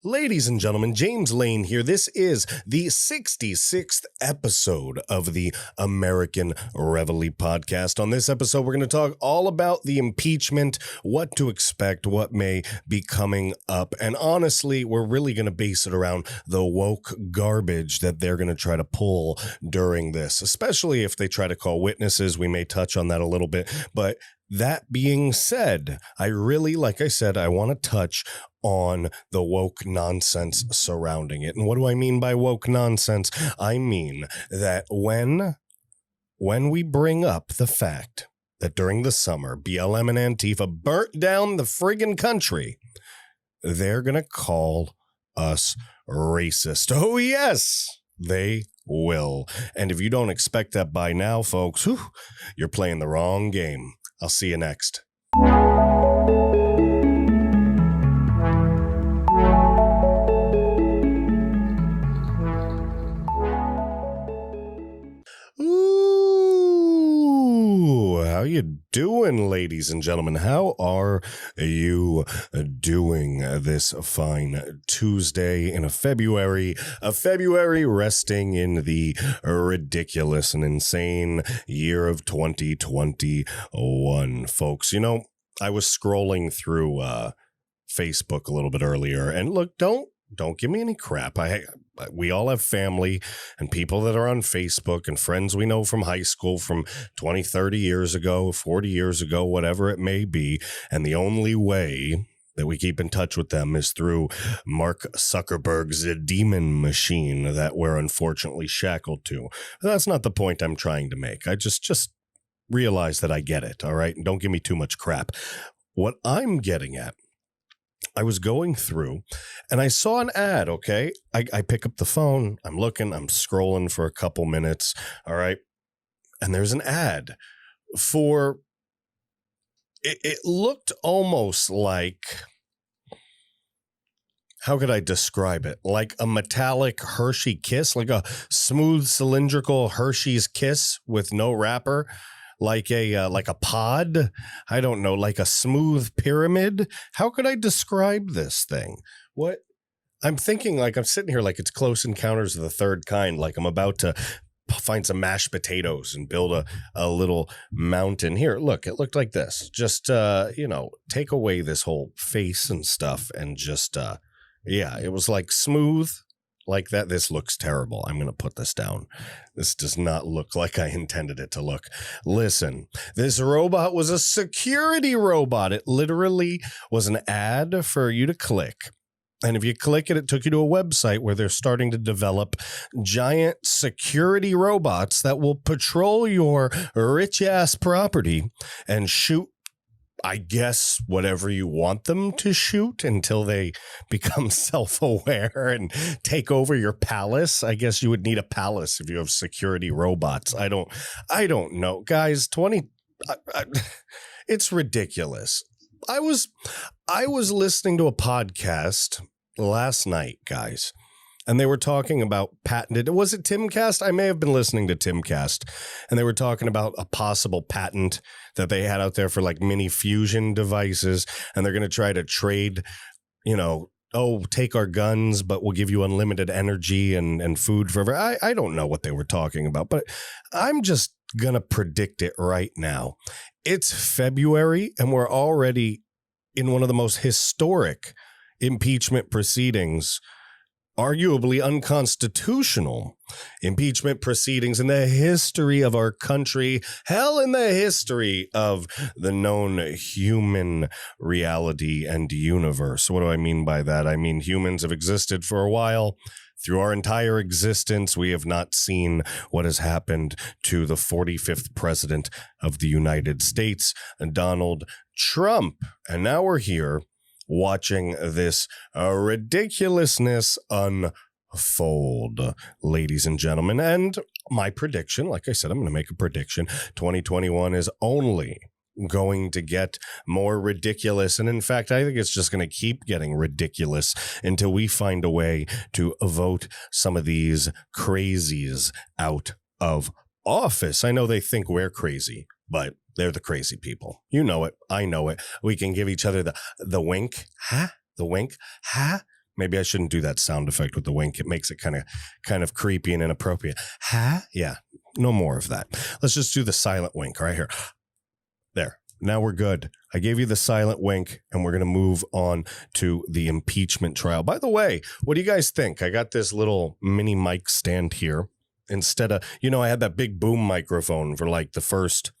Ladies and gentlemen, James Lane here. This is the 66th episode of the American Reveille Podcast. On this episode, we're going to talk all about the impeachment, what to expect, what may be coming up. And honestly, we're really going to base it around the woke garbage that they're going to try to pull during this, especially if they try to call witnesses. We may touch on that a little bit. But that being said, like I said, I want to touch on the woke nonsense surrounding it. And what do I mean by woke nonsense? I mean that when we bring up the fact that during the summer, BLM and Antifa burnt down the friggin' country, they're going to call us racist. Oh, yes, they will. And if you don't expect that by now, folks, you're playing the wrong game. I'll see you next. Ooh, how you doing, ladies and gentlemen? How are you doing this fine Tuesday in a February resting in the ridiculous and insane year of 2021, folks? You know, I was scrolling through Facebook a little bit earlier, and look, don't give me any crap. We all have family and people that are on Facebook and friends we know from high school from 20, 30 years ago, 40 years ago, whatever it may be. And the only way that we keep in touch with them is through Mark Zuckerberg's demon machine that we're unfortunately shackled to. But that's not the point I'm trying to make. I just realize that I get it, all right? And don't give me too much crap. What I'm getting at, I was going through and I saw an ad, okay? I pick up the phone, I'm looking, I'm scrolling for a couple minutes, all right? And there's an ad for, it looked almost like, how could I describe it? Like a metallic Hershey Kiss, like a smooth cylindrical Hershey's Kiss with no wrapper. Like a pod, I don't know, like a smooth pyramid. How could I describe this thing? What I'm thinking, like I'm sitting here like it's Close Encounters of the Third Kind, like I'm about to find some mashed potatoes and build a little mountain. Here, look, it looked like this. Just, take away this whole face and stuff and just, it was like smooth. Like that. This looks terrible. I'm going to put this down. This does not look like I intended it to look. Listen, this robot was a security robot. It literally was an ad for you to click. And if you click it, it took you to a website where they're starting to develop giant security robots that will patrol your rich ass property and shoot, I guess, whatever you want them to shoot until they become self-aware and take over your palace. I guess you would need a palace if you have security robots. I don't know, guys. It's ridiculous. I was listening to a podcast last night, guys, and they were talking about patented. Was it Timcast? I may have been listening to Timcast, and they were talking about a possible patent that they had out there for like mini fusion devices, and they're going to try to trade, take our guns, but we'll give you unlimited energy and food forever. I don't know what they were talking about, but I'm just going to predict it right now. It's February, and we're already in one of the most historic impeachment proceedings, arguably unconstitutional impeachment proceedings in the history of our country, hell, in the history of the known human reality and universe. What do I mean by that? I mean, humans have existed for a while. Through our entire existence, we have not seen what has happened to the 45th president of the United States, Donald Trump. And now we're here watching this ridiculousness unfold, ladies and gentlemen. And my prediction, like I said, I'm going to make a prediction. 2021 is only going to get more ridiculous. And in fact, I think it's just going to keep getting ridiculous until we find a way to vote some of these crazies out of office. I know they think we're crazy, but they're the crazy people. You know it. I know it. We can give each other the wink. Huh? The wink. Huh? Maybe I shouldn't do that sound effect with the wink. It makes it kind of creepy and inappropriate. Huh? Yeah, no more of that. Let's just do the silent wink right here. There. Now we're good. I gave you the silent wink, and we're going to move on to the impeachment trial. By the way, what do you guys think? I got this little mini mic stand here. Instead of, I had that big boom microphone for like the first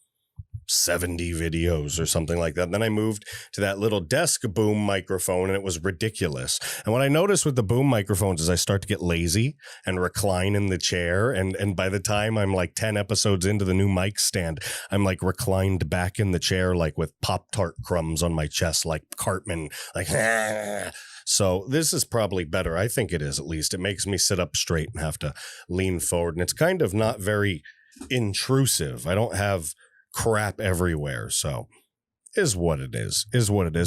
70 videos or something like that. Then I moved to that little desk boom microphone, and it was ridiculous. And what I noticed with the boom microphones is I start to get lazy and recline in the chair. And by the time I'm like 10 episodes into the new mic stand, I'm like reclined back in the chair, like with Pop-Tart crumbs on my chest, like Cartman, like, ah. So this is probably better. I think it is, at least. It makes me sit up straight and have to lean forward. And it's kind of not very intrusive. I don't have crap everywhere. So is what it is.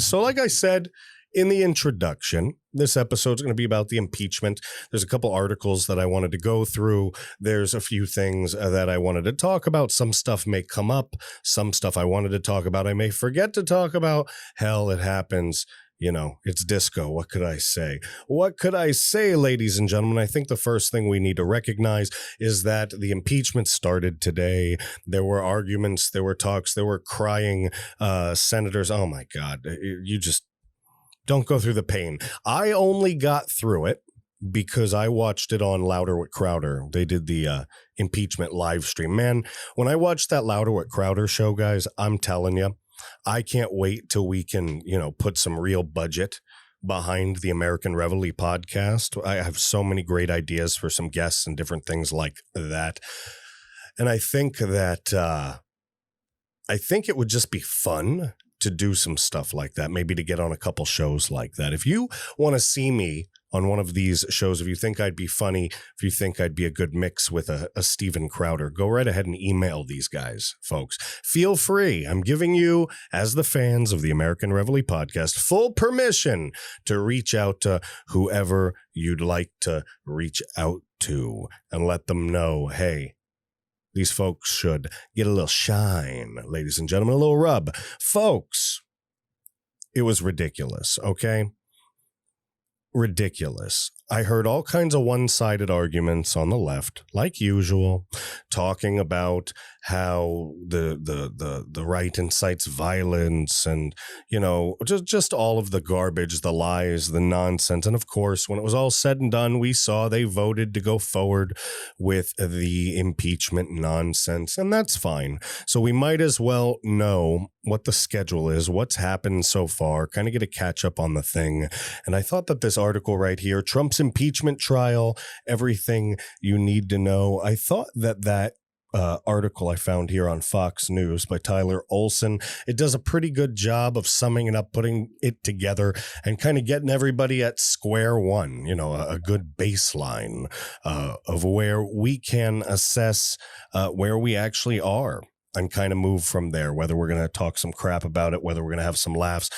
So like I said in the introduction, this episode is going to be about the impeachment. There's a couple articles that I wanted to go through. There's a few things that I wanted to talk about. Some stuff may come up. Some stuff I wanted to talk about I may forget to talk about. Hell, it happens. It's disco. What could I say, ladies and gentlemen? I think the first thing we need to recognize is that the impeachment started today. There were arguments, there were talks, there were crying senators. Oh, my God. You just don't go through the pain. I only got through it because I watched it on Louder with Crowder. They did the impeachment live stream. Man, when I watched that Louder with Crowder show, guys, I'm telling you, I can't wait till we can, put some real budget behind the American Reveille podcast. I have so many great ideas for some guests and different things like that. And I think that, it would just be fun to do some stuff like that, maybe to get on a couple shows like that. If you want to see me on one of these shows, if you think I'd be funny, if you think I'd be a good mix with a Steven Crowder, go right ahead and email these guys, folks. Feel free. I'm giving you, as the fans of the American Reveille Podcast, full permission to reach out to whoever you'd like to reach out to and let them know, hey, these folks should get a little shine, ladies and gentlemen, a little rub. Folks, it was ridiculous, okay? Ridiculous. I heard all kinds of one-sided arguments on the left, like usual, talking about how the right incites violence and, just all of the garbage, the lies, the nonsense. And of course, when it was all said and done, we saw they voted to go forward with the impeachment nonsense, and that's fine. So we might as well know what the schedule is, what's happened so far, kind of get a catch up on the thing. And I thought that this article right here, Trump's impeachment trial, everything you need to know. I thought that article I found here on Fox News by Tyler Olson, it does a pretty good job of summing it up, putting it together, and kind of getting everybody at square one, a good baseline of where we can assess where we actually are and kind of move from there, whether we're going to talk some crap about it, whether we're going to have some laughs.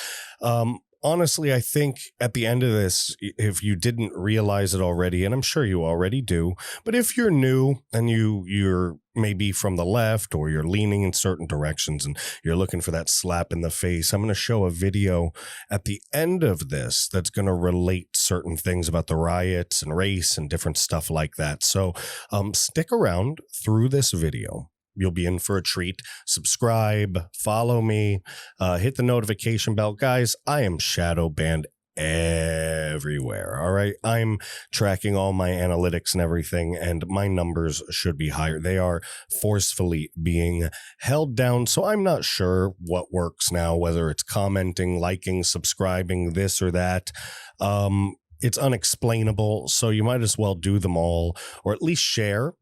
Honestly, I think at the end of this, if you didn't realize it already, and I'm sure you already do, but if you're new and you're maybe from the left or you're leaning in certain directions and you're looking for that slap in the face, I'm going to show a video at the end of this that's going to relate certain things about the riots and race and different stuff like that. So stick around through this video. You'll be in for a treat. Subscribe, follow me, hit the notification bell. Guys, I am shadow banned everywhere. All right. I'm tracking all my analytics and everything, and my numbers should be higher. They are forcefully being held down. So I'm not sure what works now, whether it's commenting, liking, subscribing, this or that. It's unexplainable. So you might as well do them all, or at least share.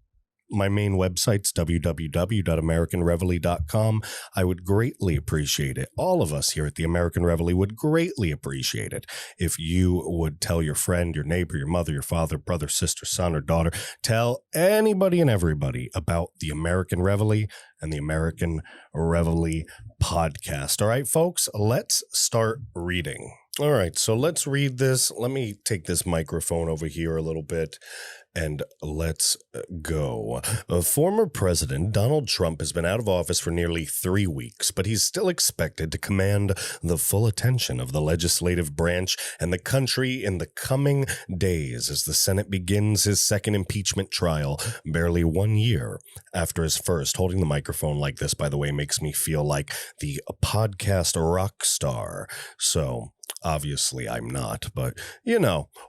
My main website's www.americanreveille.com. I would greatly appreciate it. All of us here at the American Reveille would greatly appreciate it if you would tell your friend, your neighbor, your mother, your father, brother, sister, son, or daughter. Tell anybody and everybody about the American Reveille and the American Reveille Podcast. All right, folks, let's start reading. All right, so let's read this. Let me take this microphone over here a little bit. And let's go. Former President Donald Trump has been out of office for nearly 3 weeks, but he's still expected to command the full attention of the legislative branch and the country in the coming days as the Senate begins his second impeachment trial, barely 1 year after his first. Holding the microphone like this, by the way, makes me feel like the podcast rock star. So obviously, I'm not, but,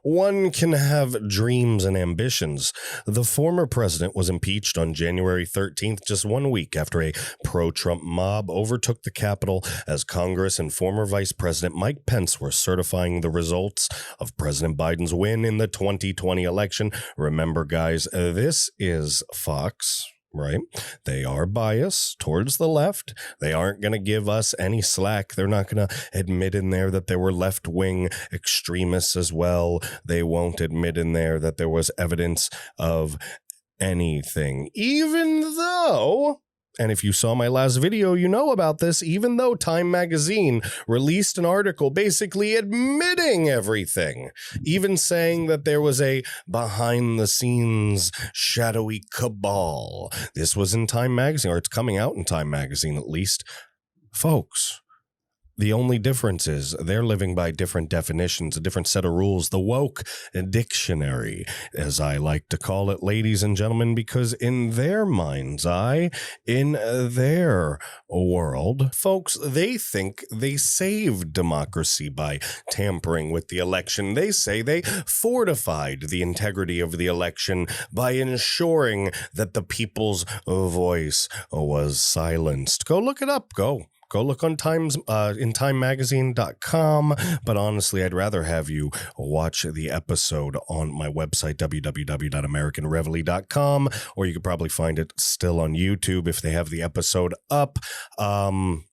one can have dreams and ambitions. The former president was impeached on January 13th, just 1 week after a pro-Trump mob overtook the Capitol as Congress and former Vice President Mike Pence were certifying the results of President Biden's win in the 2020 election. Remember, guys, this is Fox. Right? They are biased towards the left. They aren't going to give us any slack. They're not going to admit in there that there were left-wing extremists as well. They won't admit in there that there was evidence of anything, even though... And if you saw my last video, you know about this, even though Time Magazine released an article basically admitting everything, even saying that there was a behind-the-scenes shadowy cabal. This was in Time Magazine, or it's coming out in Time Magazine at least. Folks, the only difference is they're living by different definitions, a different set of rules, the woke dictionary, as I like to call it, ladies and gentlemen, because in their mind's eye, in their world, folks, they think they saved democracy by tampering with the election. They say they fortified the integrity of the election by ensuring that the people's voice was silenced. Go look it up. Go look on in timemagazine.com. But honestly, I'd rather have you watch the episode on my website, www.americanreveille.com, or you could probably find it still on YouTube if they have the episode up.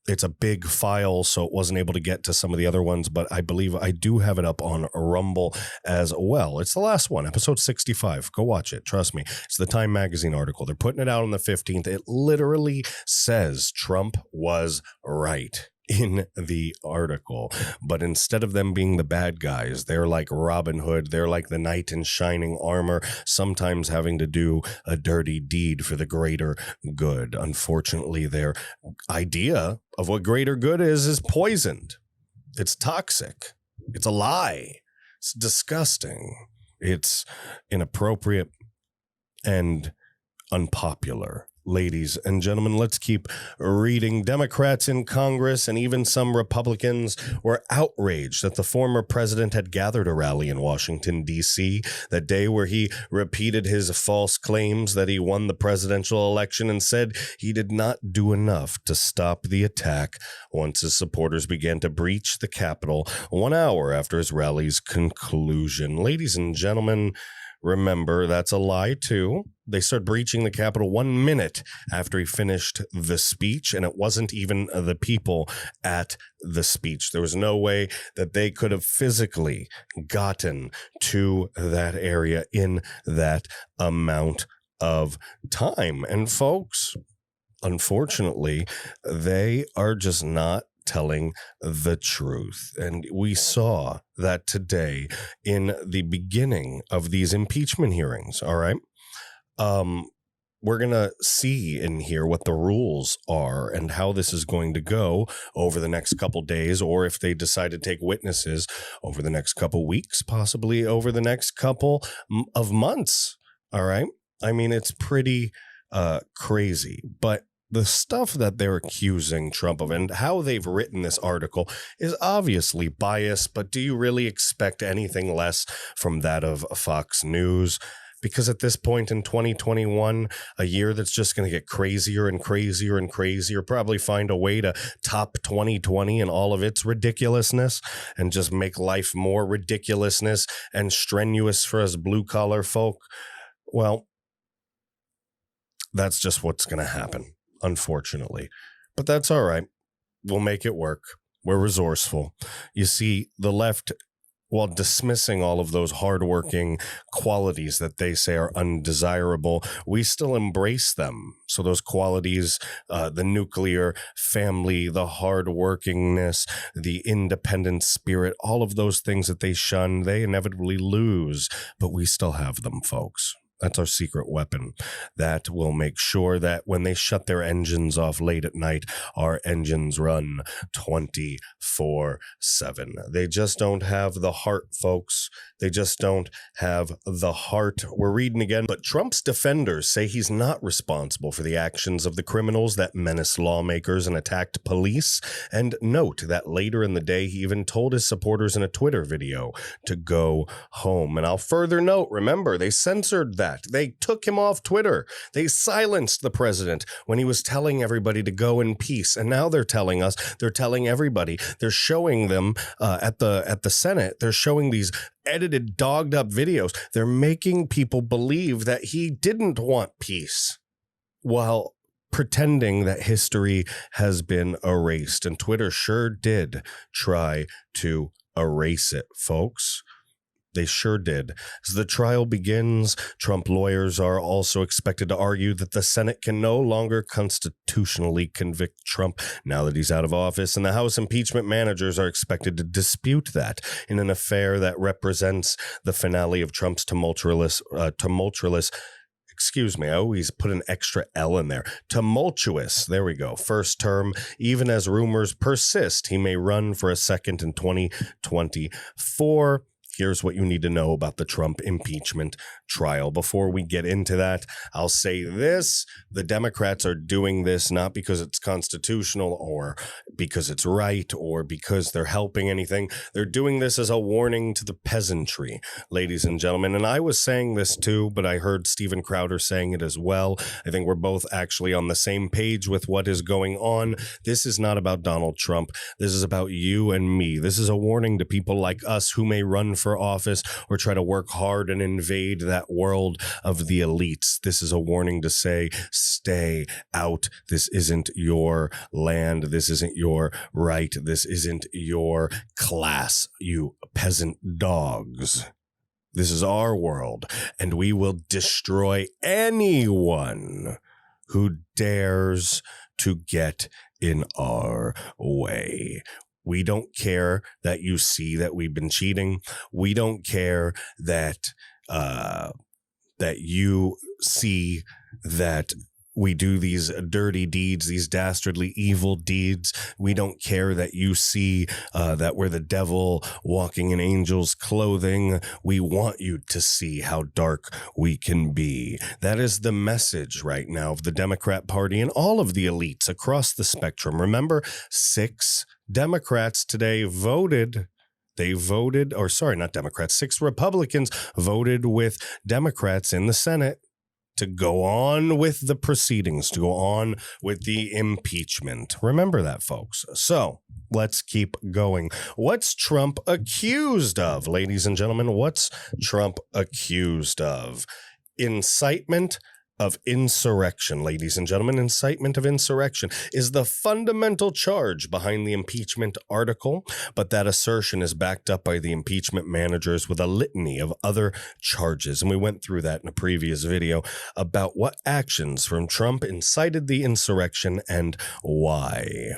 It's a big file, so it wasn't able to get to some of the other ones, but I believe I do have it up on Rumble as well. It's the last one, episode 65. Go watch it. Trust me. It's the Time Magazine article. They're putting it out on the 15th. It literally says Trump was right in the article, but instead of them being the bad guys, they're like Robin Hood. They're like the knight in shining armor, sometimes having to do a dirty deed for the greater good. Unfortunately, their idea of what greater good is poisoned. It's toxic. It's a lie. It's disgusting. It's inappropriate and unpopular. Ladies and gentlemen, let's keep reading. Democrats in Congress and even some Republicans were outraged that the former president had gathered a rally in Washington, D.C., that day where he repeated his false claims that he won the presidential election and said he did not do enough to stop the attack once his supporters began to breach the Capitol 1 hour after his rally's conclusion. Ladies and gentlemen, remember, that's a lie, too. They started breaching the Capitol 1 minute after he finished the speech, and it wasn't even the people at the speech. There was no way that they could have physically gotten to that area in that amount of time. And folks, unfortunately, they are just not telling the truth. And we saw that today in the beginning of these impeachment hearings. All right. We're going to see and hear what the rules are and how this is going to go over the next couple days, or if they decide to take witnesses over the next couple weeks, possibly over the next couple of months. All right. I mean, it's pretty crazy, but the stuff that they're accusing Trump of and how they've written this article is obviously biased, but do you really expect anything less from that of Fox News? Because at this point in 2021, a year that's just going to get crazier and crazier and crazier, probably find a way to top 2020 and all of its ridiculousness and just make life more ridiculousness and strenuous for us blue-collar folk. Well, that's just what's going to happen, unfortunately. But that's all right. We'll make it work. We're resourceful. You see, the left, while dismissing all of those hardworking qualities that they say are undesirable, we still embrace them. So those qualities, the nuclear family, the hardworkingness, the independent spirit, all of those things that they shun, they inevitably lose, but we still have them, folks. That's our secret weapon that will make sure that when they shut their engines off late at night, our engines run 24/7. They just don't have the heart, folks. They just don't have the heart. We're reading again. But Trump's defenders say he's not responsible for the actions of the criminals that menaced lawmakers and attacked police. And note that later in the day, he even told his supporters in a Twitter video to go home. And I'll further note, remember, they censored that. They took him off Twitter. They silenced the president when he was telling everybody to go in peace. And now they're telling everybody, they're showing them at the Senate, they're showing these edited, dogged up videos. They're making people believe that he didn't want peace while pretending that history has been erased. And Twitter sure did try to erase it, folks. They sure did. As the trial begins, Trump lawyers are also expected to argue that the Senate can no longer constitutionally convict Trump now that he's out of office, and the House impeachment managers are expected to dispute that in an affair that represents the finale of Trump's tumultuous, excuse me, I always put an extra L in there. Tumultuous, there we go, first term. Even as rumors persist, he may run for a second in 2024. Here's what you need to know about the Trump impeachment trial. Before we get into that, I'll say this. The Democrats are doing this not because it's constitutional or because it's right or because they're helping anything. They're doing this as a warning to the peasantry, ladies and gentlemen. And I was saying this too, but I heard Steven Crowder saying it as well. I think we're both actually on the same page with what is going on. This is not about Donald Trump. This is about you and me. This is a warning to people like us who may run for office or try to work hard and invade that world of the elites. This is a warning to say, stay out. This isn't your land. This isn't your right. This isn't your class, you peasant dogs. This is our world, and we will destroy anyone who dares to get in our way. We don't care that you see that we've been cheating. We don't care that that you see that we do these dirty deeds, these dastardly evil deeds. We don't care that you see that we're the devil walking in angels' clothing. We want you to see how dark we can be. That is the message right now of the Democrat Party and all of the elites across the spectrum. Remember, 6 Democrats today voted. They voted, or sorry, not Democrats, 6 Republicans voted with Democrats in the Senate to go on with the proceedings, to go on with the impeachment. Remember that, folks. So let's keep going. What's Trump accused of, ladies and gentlemen? What's Trump accused of? Incitement of insurrection, ladies and gentlemen. Incitement of insurrection is the fundamental charge behind the impeachment article, but that assertion is backed up by the impeachment managers with a litany of other charges. And we went through that in a previous video about what actions from Trump incited the insurrection and why.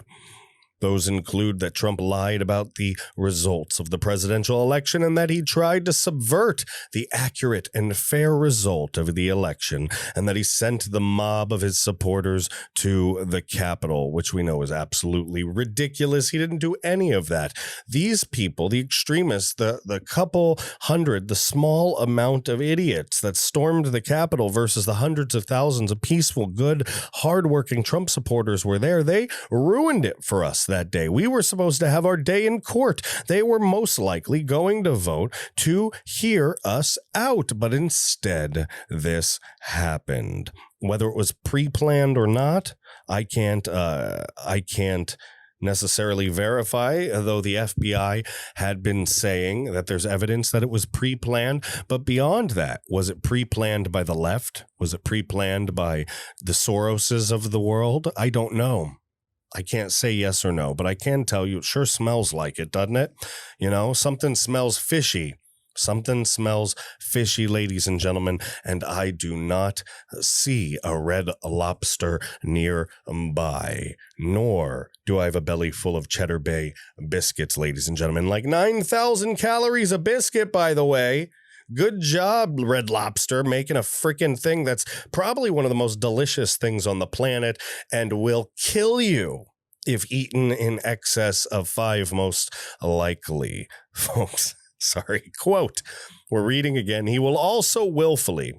Those include that Trump lied about the results of the presidential election and that he tried to subvert the accurate and fair result of the election, and that he sent the mob of his supporters to the Capitol, which we know is absolutely ridiculous. He didn't do any of that. These people, the extremists, the couple hundred, the small amount of idiots that stormed the Capitol versus the hundreds of thousands of peaceful, good, hardworking Trump supporters were there. They ruined it for us that day. We were supposed to have our day in court. They were most likely going to vote to hear us out, but instead this happened. Whether it was pre-planned or not, I can't necessarily verify, though the FBI had been saying that there's evidence that it was pre-planned. But beyond that, was it pre-planned by the left? Was it pre-planned by the Soroses of the world? I don't know. I can't say yes or no, but I can tell you it sure smells like it, doesn't it? You know, something smells fishy. Something smells fishy, ladies and gentlemen, and I do not see a red lobster nearby, nor do I have a belly full of Cheddar Bay biscuits, ladies and gentlemen. Like 9,000 calories a biscuit, by the way. Good job, Red Lobster, making a freaking thing that's probably one of the most delicious things on the planet and will kill you if eaten in excess of 5, most likely, folks. Sorry, quote. We're reading again. He also willfully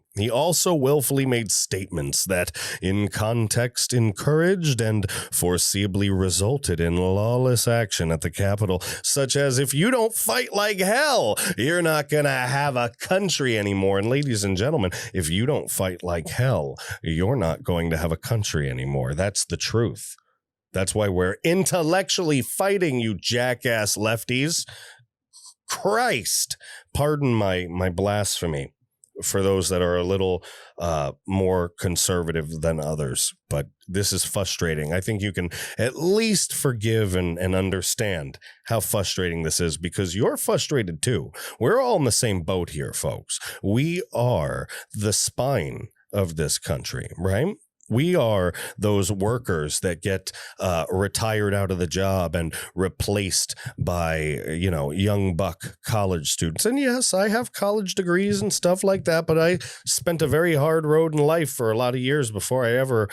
made statements that in context encouraged and foreseeably resulted in lawless action at the Capitol, such as if you don't fight like hell, you're not going to have a country anymore. And ladies and gentlemen, if you don't fight like hell, you're not going to have a country anymore. That's the truth. That's why we're intellectually fighting, you jackass lefties. Christ, pardon my blasphemy for those that are a little more conservative than others, but this is frustrating. I think you can at least forgive and understand how frustrating this is, because you're frustrated too. We're all in the same boat here, folks. We are the spine of this country, right? We are those workers that get retired out of the job and replaced by, young buck college students. And yes, I have college degrees and stuff like that, but I spent a very hard road in life for a lot of years before I ever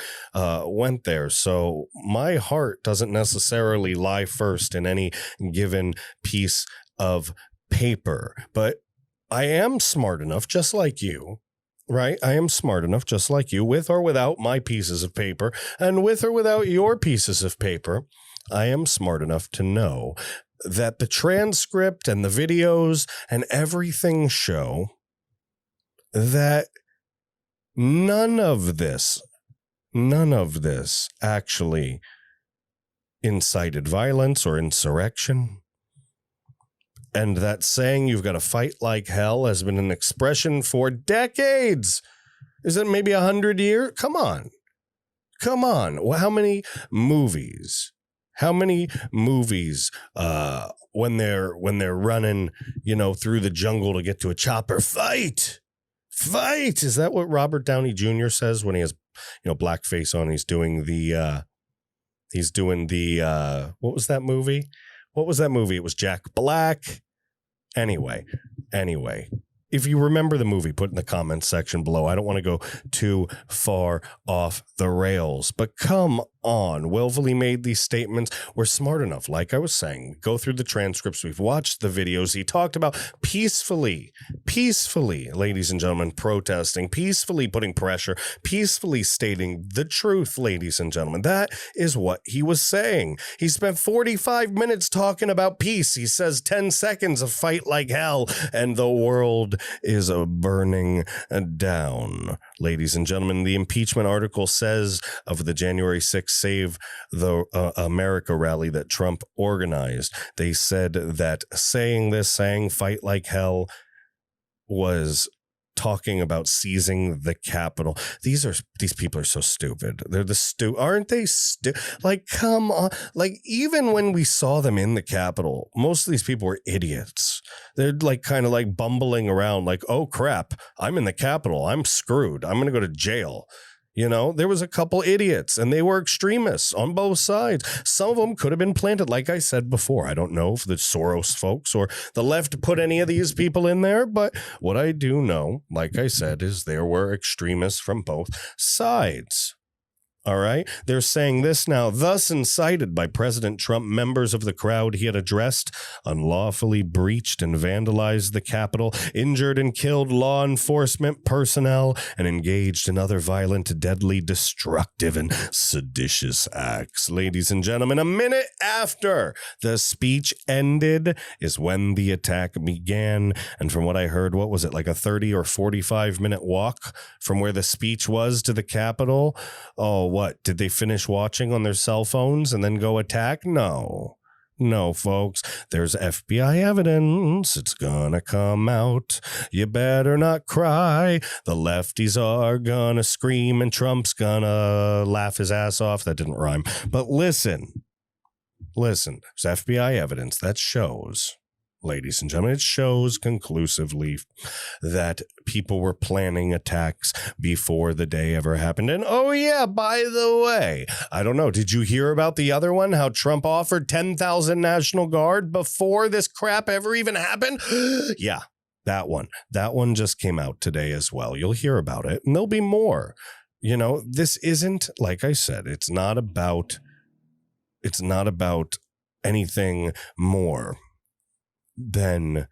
went there. So my heart doesn't necessarily lie first in any given piece of paper, but I am smart enough, just like you. Right? I am smart enough, just like you, with or without my pieces of paper, and with or without your pieces of paper, I am smart enough to know that the transcript and the videos and everything show that none of this actually incited violence or insurrection. And that saying you've got to fight like hell has been an expression for decades. Is it maybe 100 years? Come on. Well, how many movies when they're running, through the jungle to get to a chopper, fight. Is that what Robert Downey Jr. says when he has, blackface on? He's doing the what was that movie? It was Jack Black. Anyway, if you remember the movie, put in the comments section below. I don't want to go too far off the rails, but come on. Willfully made these statements. We're smart enough. Like I was saying, go through the transcripts. We've watched the videos. He talked about peacefully, ladies and gentlemen, protesting, peacefully putting pressure, peacefully stating the truth, ladies and gentlemen. That is what he was saying. He spent 45 minutes talking about peace. He says 10 seconds of fight like hell, and the world is burning down. Ladies and gentlemen, the impeachment article says of the January 6th Save the America rally that Trump organized, they said that saying fight like hell was talking about seizing the Capitol. These people are so stupid. They're aren't they? Like, come on. Like, even when we saw them in the Capitol, most of these people were idiots. They're like kind of like bumbling around like, oh crap, I'm in the Capitol. I'm screwed. I'm going to go to jail. There was a couple idiots, and they were extremists on both sides. Some of them could have been planted, like I said before. I don't know if the Soros folks or the left put any of these people in there, but what I do know, like I said, is there were extremists from both sides. All right. They're saying this now. Thus incited by President Trump, members of the crowd he had addressed unlawfully breached and vandalized the Capitol, injured and killed law enforcement personnel, and engaged in other violent, deadly, destructive, and seditious acts. Ladies and gentlemen, a minute after the speech ended is when the attack began. And from what I heard, what was it, like a 30 or 45-minute walk from where the speech was to the Capitol? Oh, what? Did they finish watching on their cell phones and then go attack? No, folks. There's FBI evidence. It's gonna come out. You better not cry. The lefties are gonna scream and Trump's gonna laugh his ass off. That didn't rhyme. But listen. There's FBI evidence that shows, ladies and gentlemen, it shows conclusively that people were planning attacks before the day ever happened. And oh yeah, by the way, I don't know, did you hear about the other one? How Trump offered 10,000 National Guard before this crap ever even happened? Yeah. That one just came out today as well. You'll hear about it, and there'll be more. You know, this isn't, like I said, it's not about anything more than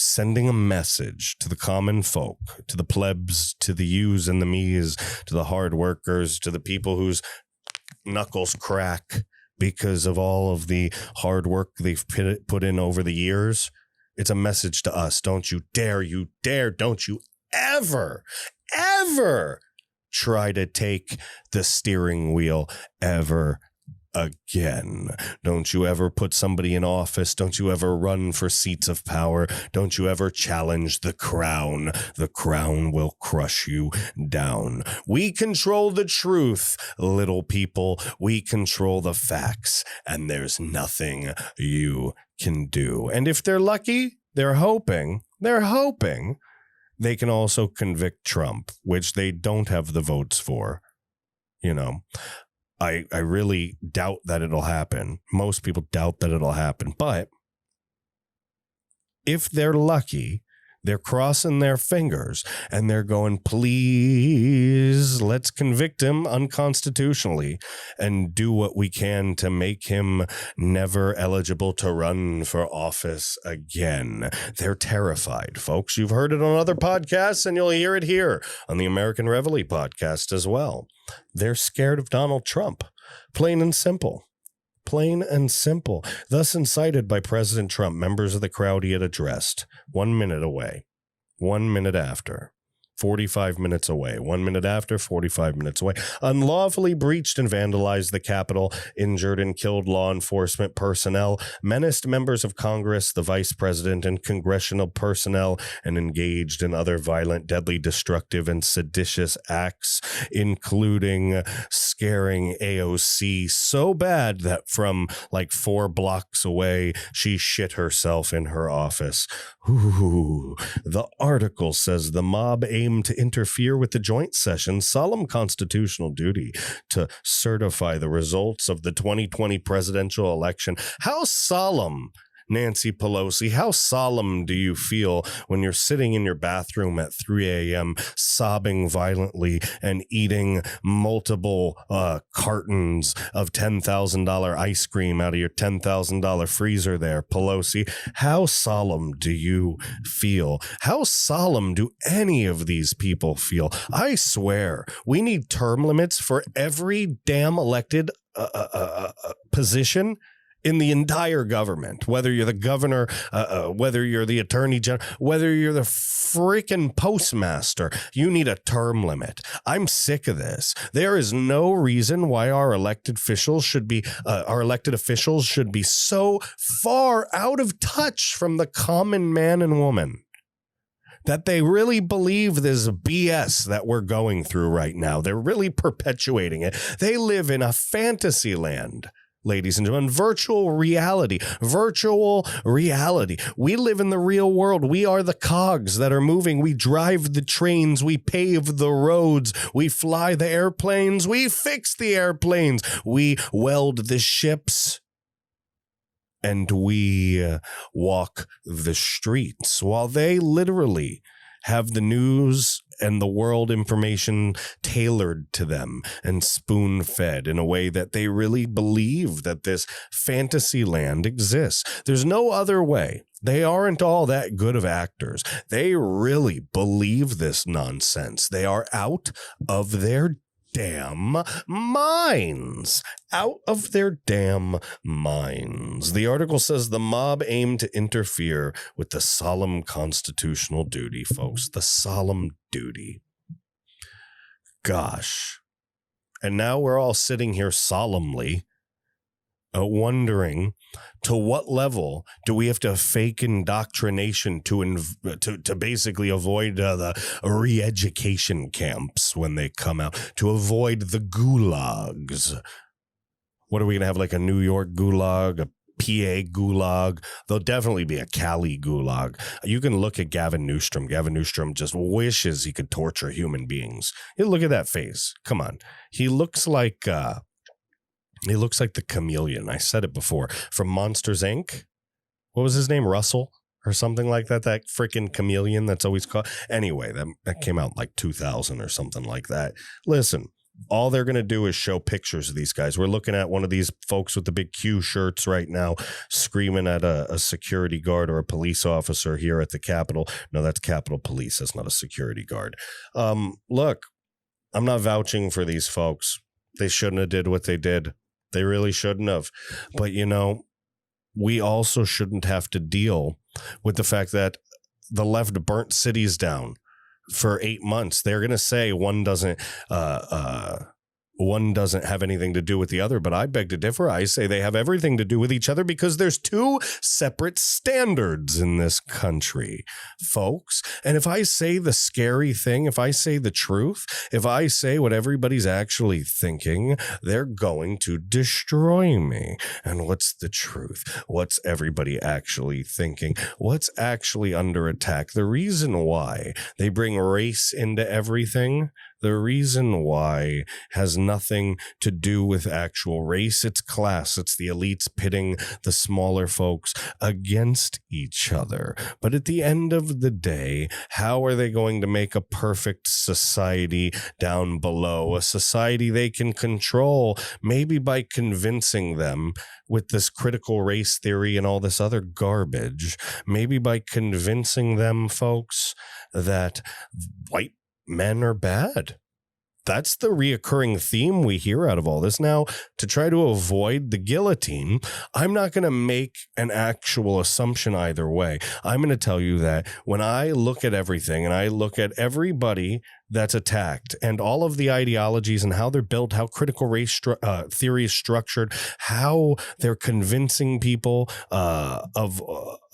sending a message to the common folk, to the plebs, to the yous and the me's, to the hard workers, to the people whose knuckles crack because of all of the hard work they've put in over the years. It's a message to us. Don't you dare, don't you ever try to take the steering wheel ever again. Don't you ever put somebody in office. Don't you ever run for seats of power. Don't you ever challenge the crown. The crown will crush you down. We control the truth, little people. We control the facts, and there's nothing you can do. And if they're lucky, they're hoping they can also convict Trump, which they don't have the votes for. You know, I really doubt that it'll happen. Most people doubt that it'll happen. But if they're lucky, they're crossing their fingers and they're going, please, let's convict him unconstitutionally and do what we can to make him never eligible to run for office again. They're terrified, folks. You've heard it on other podcasts, and you'll hear it here on the American Reveille Podcast as well. They're scared of Donald Trump, plain and simple. Plain and simple. Thus incited by President Trump, members of the crowd he had addressed. 1 minute away. 1 minute after. 45 minutes away. 1 minute after, 45 minutes away. Unlawfully breached and vandalized the Capitol, injured and killed law enforcement personnel, menaced members of Congress, the vice president, and congressional personnel, and engaged in other violent, deadly, destructive, and seditious acts, including scaring AOC so bad that from like 4 blocks away, she shit herself in her office. Ooh. The article says the mob aimed to interfere with the joint session's solemn constitutional duty to certify the results of the 2020 presidential election. How solemn, Nancy Pelosi, how solemn do you feel when you're sitting in your bathroom at 3 a.m. sobbing violently and eating multiple cartons of $10,000 ice cream out of your $10,000 freezer there, Pelosi? How solemn do you feel? How solemn do any of these people feel? I swear, we need term limits for every damn elected position in the entire government, whether you're the governor, whether you're the attorney general, whether you're the freaking postmaster, you need a term limit. I'm sick of this. There is no reason why our elected officials should be so far out of touch from the common man and woman that they really believe this BS that we're going through right now. They're really perpetuating it. They live in a fantasy land. Ladies and gentlemen, virtual reality. We live in the real world. We are the cogs that are moving. We drive the trains. We pave the roads. We fly the airplanes. We fix the airplanes. We weld the ships. And we walk the streets, while they literally have the news and the world information tailored to them and spoon-fed in a way that they really believe that this fantasy land exists. There's no other way. They aren't all that good of actors. They really believe this nonsense. They are out of their damn minds. Out of their damn minds. The article says the mob aimed to interfere with the solemn constitutional duty, folks. The solemn duty. Gosh. And now we're all sitting here solemnly wondering, to what level do we have to fake indoctrination to basically avoid the re-education camps when they come out, to avoid the gulags? What are we going to have, like a New York gulag, a PA gulag? There'll definitely be a Cali gulag. You can look at Gavin Newsom. Gavin Newsom just wishes he could torture human beings. You look at that face. Come on. He looks like the chameleon. I said it before. From Monsters, Inc. What was his name? Russell or something like that. That freaking chameleon that's always called. Anyway, that came out like 2000 or something like that. Listen, all they're going to do is show pictures of these guys. We're looking at one of these folks with the big Q shirts right now, screaming at a security guard or a police officer here at the Capitol. No, that's Capitol Police. That's not a security guard. Look, I'm not vouching for these folks. They shouldn't have did what they did. They really shouldn't have. But, you know, we also shouldn't have to deal with the fact that the left burnt cities down for 8 months. They're going to say one doesn't have anything to do with the other, but I beg to differ. I say they have everything to do with each other because there's two separate standards in this country, folks. And if I say the scary thing, if I say the truth, if I say what everybody's actually thinking, they're going to destroy me. And what's the truth? What's everybody actually thinking? What's actually under attack? The reason why they bring race into everything, the reason why has nothing to do with actual race. It's class. It's the elites pitting the smaller folks against each other. But at the end of the day, how are they going to make a perfect society down below? A society they can control, maybe by convincing them with this critical race theory and all this other garbage, maybe by convincing them, folks, that white men are bad. That's the reoccurring theme we hear out of all this. Now, to try to avoid the guillotine, I'm not going to make an actual assumption either way. I'm going to tell you that when I look at everything and I look at everybody that's attacked and all of the ideologies and how they're built, how critical race theory is structured, how they're convincing people of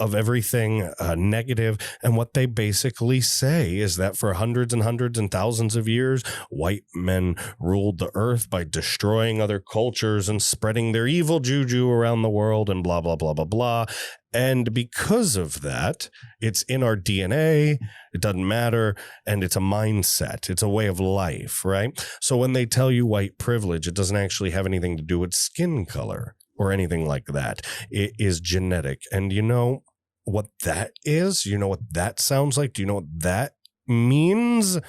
everything negative. And what they basically say is that for hundreds and hundreds and thousands of years, white men ruled the earth by destroying other cultures and spreading their evil juju around the world and blah, blah, blah, blah, blah. And because of that, it's in our DNA, it doesn't matter, and it's a mindset. It's a way of life, right? So when they tell you white privilege, it doesn't actually have anything to do with skin color or anything like that. It is genetic. And you know what that is? You know what that sounds like? Do you know what that means?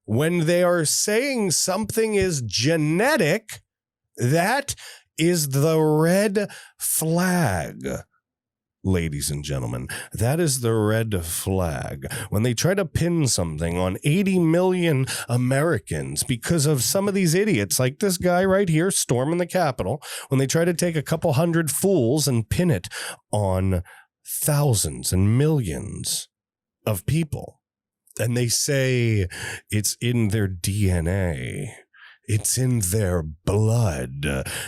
When they are saying something is genetic, that is the red flag. Ladies and gentlemen, that is the red flag. When they try to pin something on 80 million Americans because of some of these idiots like this guy right here storming the Capitol, when they try to take a couple hundred fools and pin it on thousands and millions of people, and they say it's in their DNA, it's in their blood.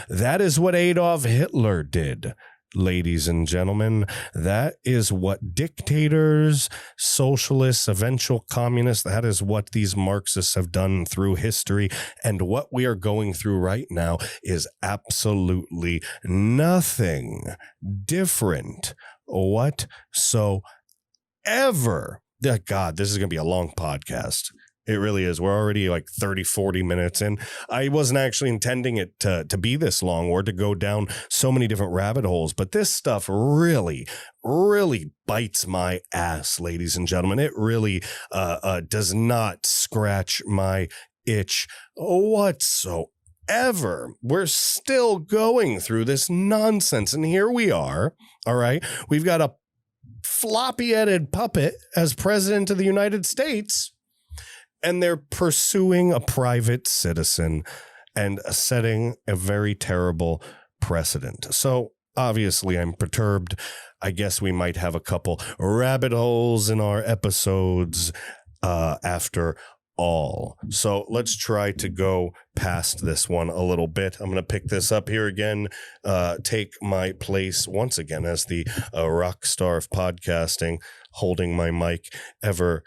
That is what Adolf Hitler did. Ladies and gentlemen, that is what dictators, socialists, eventual communists, that is what these Marxists have done through history. And what we are going through right now is absolutely nothing different whatsoever. God, this is going to be a long podcast. It really is. We're already like 30, 40 minutes in. I wasn't actually intending it to be this long or to go down so many different rabbit holes, but this stuff really, really bites my ass, ladies and gentlemen. It really does not scratch my itch whatsoever. We're still going through this nonsense, and here we are, all right? We've got a floppy-headed puppet as president of the United States, and they're pursuing a private citizen and setting a very terrible precedent. So obviously I'm perturbed. I guess we might have a couple rabbit holes in our episodes after all. So let's try to go past this one a little bit. I'm going to pick this up here again, take my place once again as the rock star of podcasting, holding my mic ever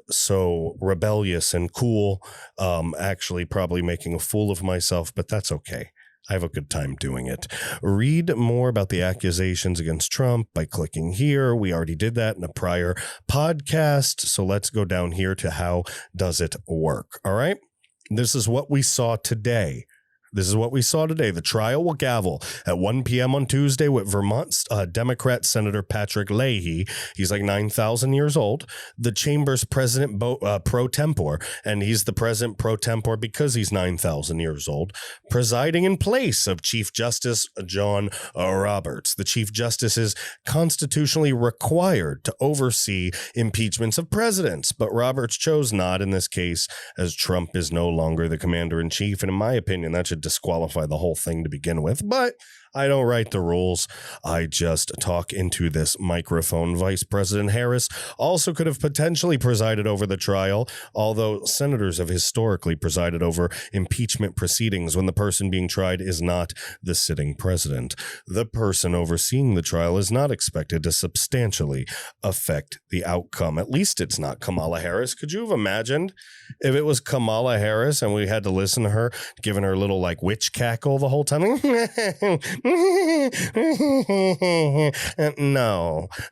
so rebellious and cool, actually probably making a fool of myself, but that's okay. I have a good time doing it. Read more about the accusations against Trump by clicking here. We already did that in a prior podcast, so let's go down here to how does it work, all right? This is what we saw today. This is what we saw today. The trial will gavel at 1 p.m. on Tuesday with Vermont's Democrat Senator Patrick Leahy. He's like 9,000 years old. The chamber's president pro tempore, and he's the president pro tempore because he's 9,000 years old, presiding in place of Chief Justice John Roberts. The Chief Justice is constitutionally required to oversee impeachments of presidents, but Roberts chose not in this case, as Trump is no longer the commander-in-chief, and in my opinion, that should disqualify the whole thing to begin with, but I don't write the rules. I just talk into this microphone. Vice President Harris also could have potentially presided over the trial, although senators have historically presided over impeachment proceedings when the person being tried is not the sitting president. The person overseeing the trial is not expected to substantially affect the outcome. At least it's not Kamala Harris. Could you have imagined if it was Kamala Harris and we had to listen to her giving her little like witch cackle the whole time?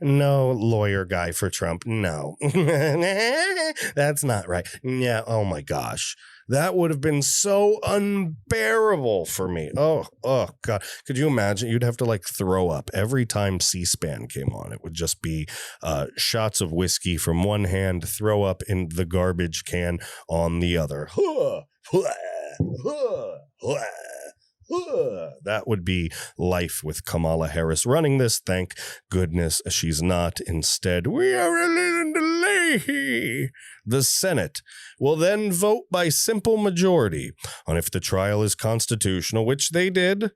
No lawyer guy for Trump. No, that's not right. Yeah. Oh my gosh. That would have been so unbearable for me. Oh God. Could you imagine? You'd have to like throw up every time C-SPAN came on. It would just be shots of whiskey from one hand, throw up in the garbage can on the other. That would be life with Kamala Harris running this. Thank goodness she's not. Instead, we are a little delay. The Senate will then vote by simple majority on if the trial is constitutional, which they did,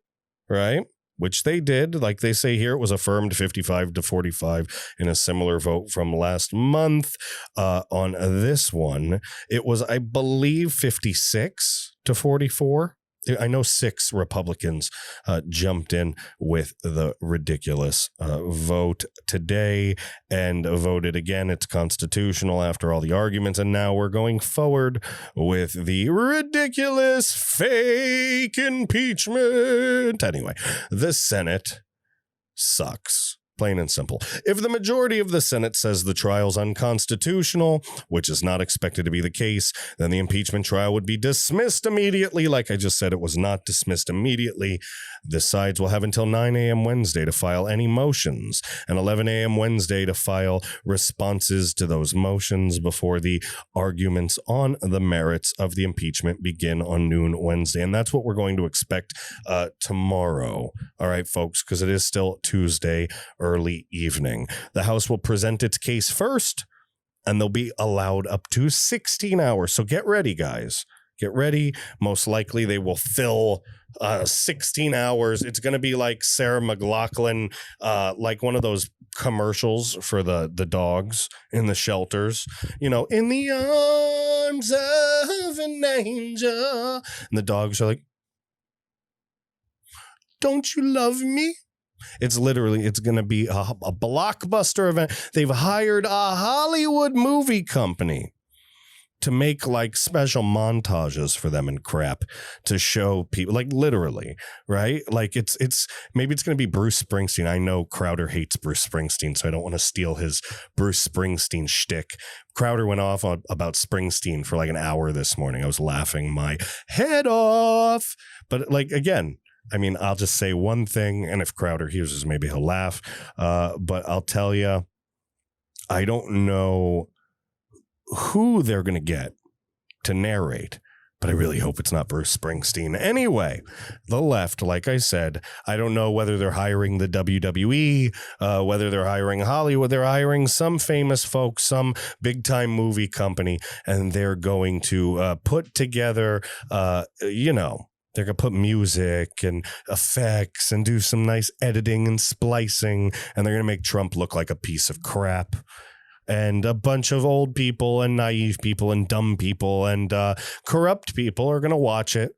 right? Which they did. Like they say here, it was affirmed 55-45 in a similar vote from last month. On this one, it was, I believe, 56-44. I know 6 Republicans jumped in with the ridiculous vote today and voted again. It's constitutional after all the arguments. And now we're going forward with the ridiculous fake impeachment. Anyway, the Senate sucks. Plain and simple. If the majority of the Senate says the trial's unconstitutional, which is not expected to be the case, then the impeachment trial would be dismissed immediately. Like I just said, it was not dismissed immediately. The sides will have until 9 a.m. Wednesday to file any motions and 11 a.m. Wednesday to file responses to those motions before the arguments on the merits of the impeachment begin on noon Wednesday. And that's what we're going to expect tomorrow. All right, folks, because it is still Tuesday, early evening. The House will present its case first, and they'll be allowed up to 16 hours. So get ready, guys. Get ready. Most likely they will fill 16 hours. It's going to be like Sarah McLachlan, like one of those commercials for the dogs in the shelters, you know, in the arms of an angel. And the dogs are like, don't you love me? It's going to be a blockbuster event. They've hired a Hollywood movie company to make like special montages for them and crap to show people, like literally, right? Like it's maybe it's going to be Bruce Springsteen. I know Crowder hates Bruce Springsteen, so I don't want to steal his Bruce Springsteen shtick. Crowder went off about Springsteen for like an hour this morning. I was laughing my head off. But like, again, I mean, I'll just say one thing, and if Crowder hears this, maybe he'll laugh. But I'll tell you, I don't know who they're going to get to narrate, but I really hope it's not Bruce Springsteen. Anyway, the left, like I said, I don't know whether they're hiring the WWE, whether they're hiring Hollywood. They're hiring some famous folks, some big-time movie company, and they're going to put together, they're going to put music and effects and do some nice editing and splicing, and they're going to make Trump look like a piece of crap. And a bunch of old people and naive people and dumb people and corrupt people are going to watch it.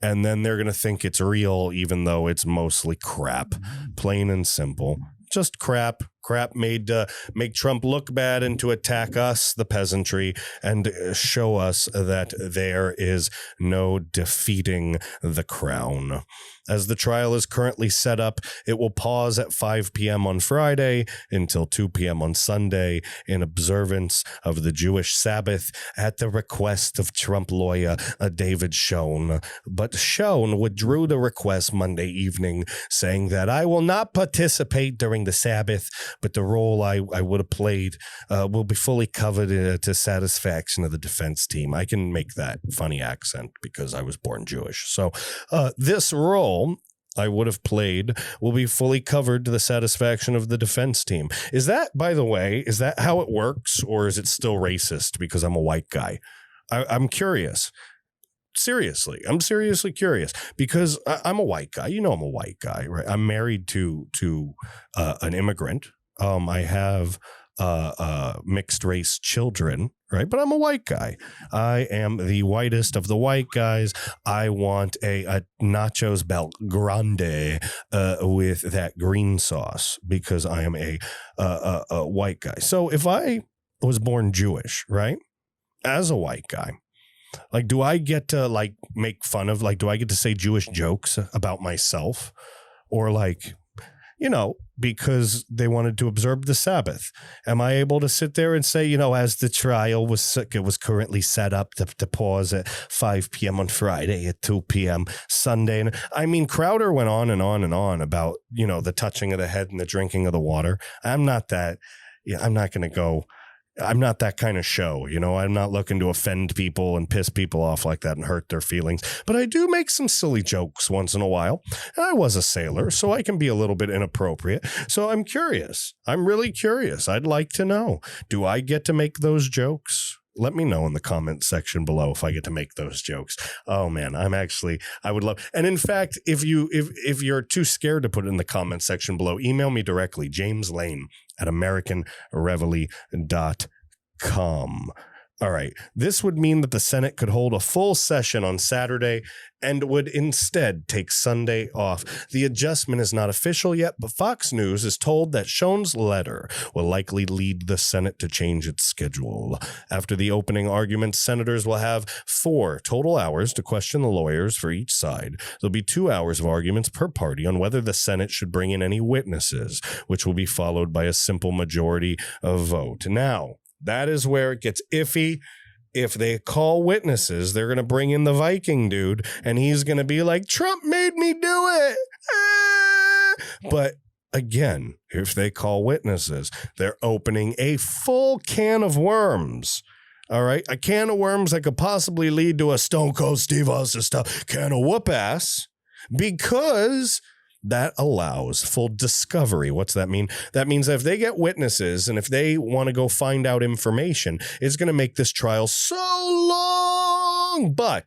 And then they're going to think it's real, even though it's mostly crap. Plain and simple. Just crap. crap made to make Trump look bad and to attack us, the peasantry, and show us that there is no defeating the crown. As the trial is currently set up, it will pause at 5 p.m. on Friday until 2 p.m. on Sunday in observance of the Jewish Sabbath at the request of Trump lawyer David Schoen. But Schoen withdrew the request Monday evening, saying that I will not participate during the Sabbath, but the role I would have played will be fully covered to satisfaction of the defense team. I can make that funny accent because I was born Jewish. So this role I would have played will be fully covered to the satisfaction of the defense team. Is that, by the way, is that how it works, or is it still racist because I'm a white guy? I'm curious. Seriously, I'm seriously curious because I'm a white guy. You know, I'm a white guy, right? I'm married to an immigrant. I have mixed race children, right? But I'm a white guy. I am the whitest of the white guys. I want a nachos belt grande with that green sauce because I am a white guy. So if I was born Jewish, right, as a white guy, like, do I get to like make fun of, like, do I get to say Jewish jokes about myself, or like, you know, because they wanted to observe the Sabbath? Am I able to sit there and say, you know, as the trial was currently set up to pause at 5 p.m. on Friday, at 2 p.m. Sunday? And I mean, Crowder went on and on and on about, you know, the touching of the head and the drinking of the water. I'm not that kind of show, you know. I'm not looking to offend people and piss people off like that and hurt their feelings. But I do make some silly jokes once in a while. And I was a sailor, so I can be a little bit inappropriate. So I'm curious. I'm really curious. I'd like to know, do I get to make those jokes? Let me know in the comment section below if I get to make those jokes. Oh man, I would love. And in fact, if you're too scared to put it in the comment section below, email me directly, JAMESLANE at AmericanReveille.com. All right. This would mean that the Senate could hold a full session on Saturday and would instead take Sunday off. The adjustment is not official yet, but Fox News is told that Schoen's letter will likely lead the Senate to change its schedule. After the opening arguments, senators will have 4 total hours to question the lawyers for each side. There'll be 2 hours of arguments per party on whether the Senate should bring in any witnesses, which will be followed by a simple majority vote. Now, that is where it gets iffy. If they call witnesses, they're going to bring in the Viking dude, and he's going to be like, Trump made me do it. But again, if they call witnesses, they're opening a full can of worms. All right, a can of worms that could possibly lead to a Stone Cold Steve Austin style can of whoop ass, because that allows full discovery. What's that mean? That means that if they get witnesses and if they want to go find out information, it's going to make this trial so long. But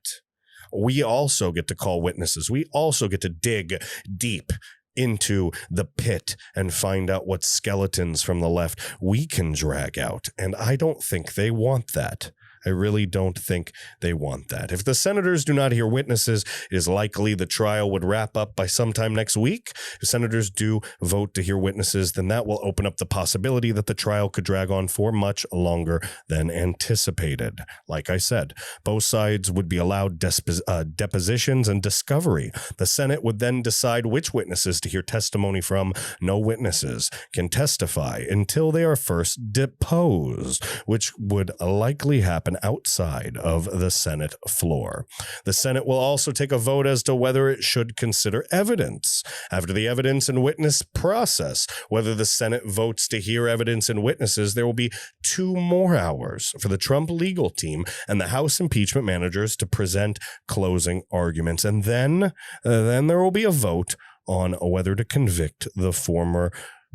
we also get to call witnesses. We also get to dig deep into the pit and find out what skeletons from the left we can drag out. And I don't think they want that. I really don't think they want that. If the senators do not hear witnesses, it is likely the trial would wrap up by sometime next week. If senators do vote to hear witnesses, then that will open up the possibility that the trial could drag on for much longer than anticipated. Like I said, both sides would be allowed depositions and discovery. The Senate would then decide which witnesses to hear testimony from. No witnesses can testify until they are first deposed, which would likely happen outside of the Senate floor. The Senate will also take a vote as to whether it should consider evidence. After the evidence and witness process, whether the Senate votes to hear evidence and witnesses, there will be 2 more hours for the Trump legal team and the House impeachment managers to present closing arguments. And then there will be a vote on whether to convict the former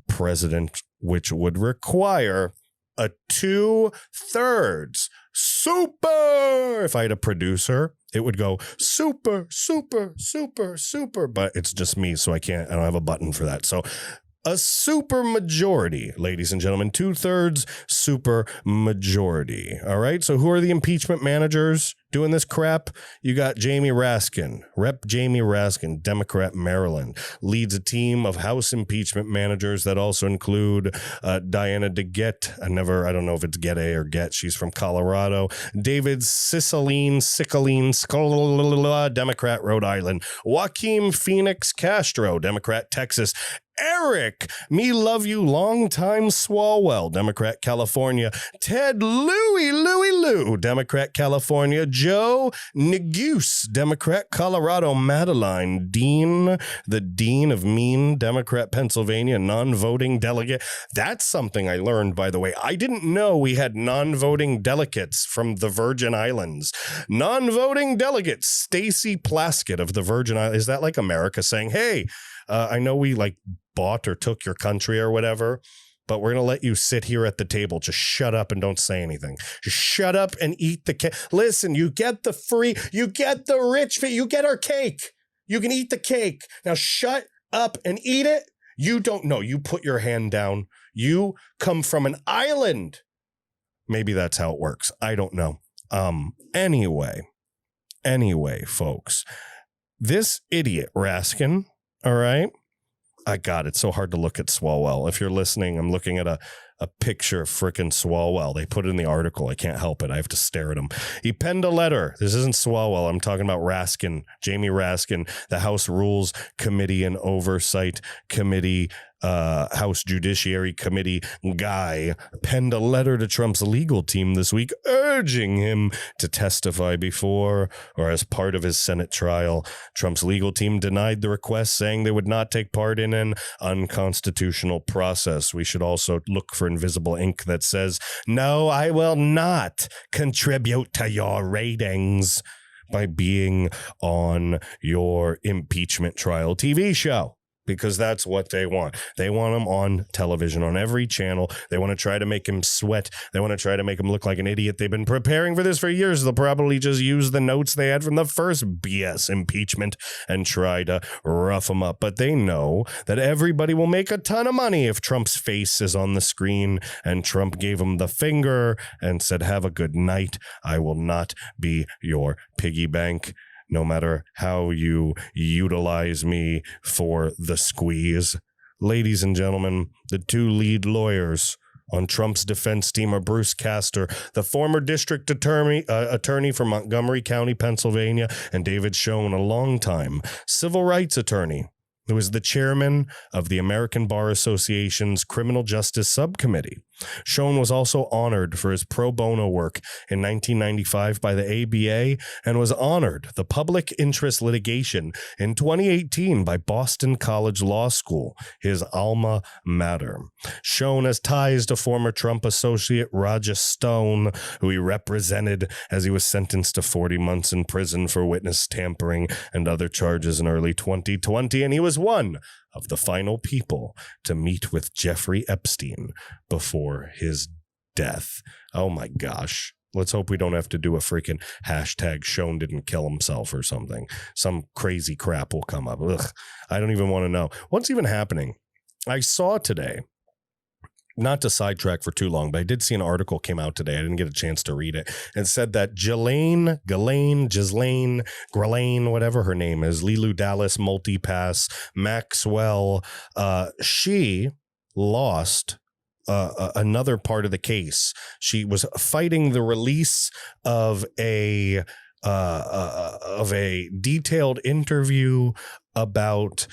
president, which would require a 2/3 super. If I had a producer, it would go super, super, super, super, but it's just me, so I don't have a button for that. So a super majority, ladies and gentlemen, 2/3 super majority. All right. So who are the impeachment managers doing this crap? You got Jamie Raskin, Rep. Jamie Raskin, Democrat, Maryland, leads a team of House impeachment managers that also include Diana DeGette. I don't know if it's Gette or Get. She's from Colorado. David Cicilline, Democrat, Rhode Island. Joaquin Phoenix Castro, Democrat, Texas. Eric, me love you, longtime Swalwell, Democrat, California. Ted Louie, Democrat, California. Joe Neguse, Democrat, Colorado. Madeline Dean, the Dean of Mean, Democrat, Pennsylvania, non-voting delegate. That's something I learned, by the way. I didn't know we had non-voting delegates from the Virgin Islands. Non-voting delegates, Stacy Plaskett of the Virgin Islands. Is that like America saying, hey, I know we bought or took your country or whatever, but we're going to let you sit here at the table. Just shut up and don't say anything. Just shut up and eat the cake. Listen, you get the rich, you get our cake. You can eat the cake. Now shut up and eat it. You don't know. You put your hand down. You come from an island. Maybe that's how it works. I don't know. Anyway, folks, this idiot Raskin, all right? It's so hard to look at Swalwell. If you're listening, I'm looking at a picture of frickin' Swalwell. They put it in the article. I can't help it. I have to stare at him. He penned a letter. This isn't Swalwell. I'm talking about Raskin, Jamie Raskin, the House Rules Committee and Oversight Committee, House Judiciary Committee guy, penned a letter to Trump's legal team this week urging him to testify before or as part of his Senate trial. Trump's legal team denied the request, saying they would not take part in an unconstitutional process. We should also look for invisible ink that says, no, I will not contribute to your ratings by being on your impeachment trial TV show. Because that's what they want. They want him on television, on every channel. They want to try to make him sweat. They want to try to make him look like an idiot. They've been preparing for this for years. They'll probably just use the notes they had from the first BS impeachment and try to rough him up. But they know that everybody will make a ton of money if Trump's face is on the screen and Trump gave him the finger and said, have a good night. I will not be your piggy bank. No matter how you utilize me for the squeeze. Ladies and gentlemen, the two lead lawyers on Trump's defense team are Bruce Castor, the former district attorney for Montgomery County, Pennsylvania, and David Schoen, a longtime civil rights attorney who is the chairman of the American Bar Association's Criminal Justice Subcommittee. Schoen was also honored for his pro bono work in 1995 by the ABA and was honored the public interest litigation in 2018 by Boston College Law School, his alma mater. Schoen has ties to former Trump associate Roger Stone, who he represented as he was sentenced to 40 months in prison for witness tampering and other charges in early 2020, and he was one of the final people to meet with Jeffrey Epstein before his death. Oh my gosh. Let's hope we don't have to do a freaking hashtag Schoen didn't kill himself or something. Some crazy crap will come up. Ugh, I don't even want to know. What's even happening? I saw today, not to sidetrack for too long, but I did see an article came out today. I didn't get a chance to read it. It said that Ghislaine, whatever her name is, Lilu Dallas, Multipass, Maxwell, she lost another part of the case. She was fighting the release of a detailed interview about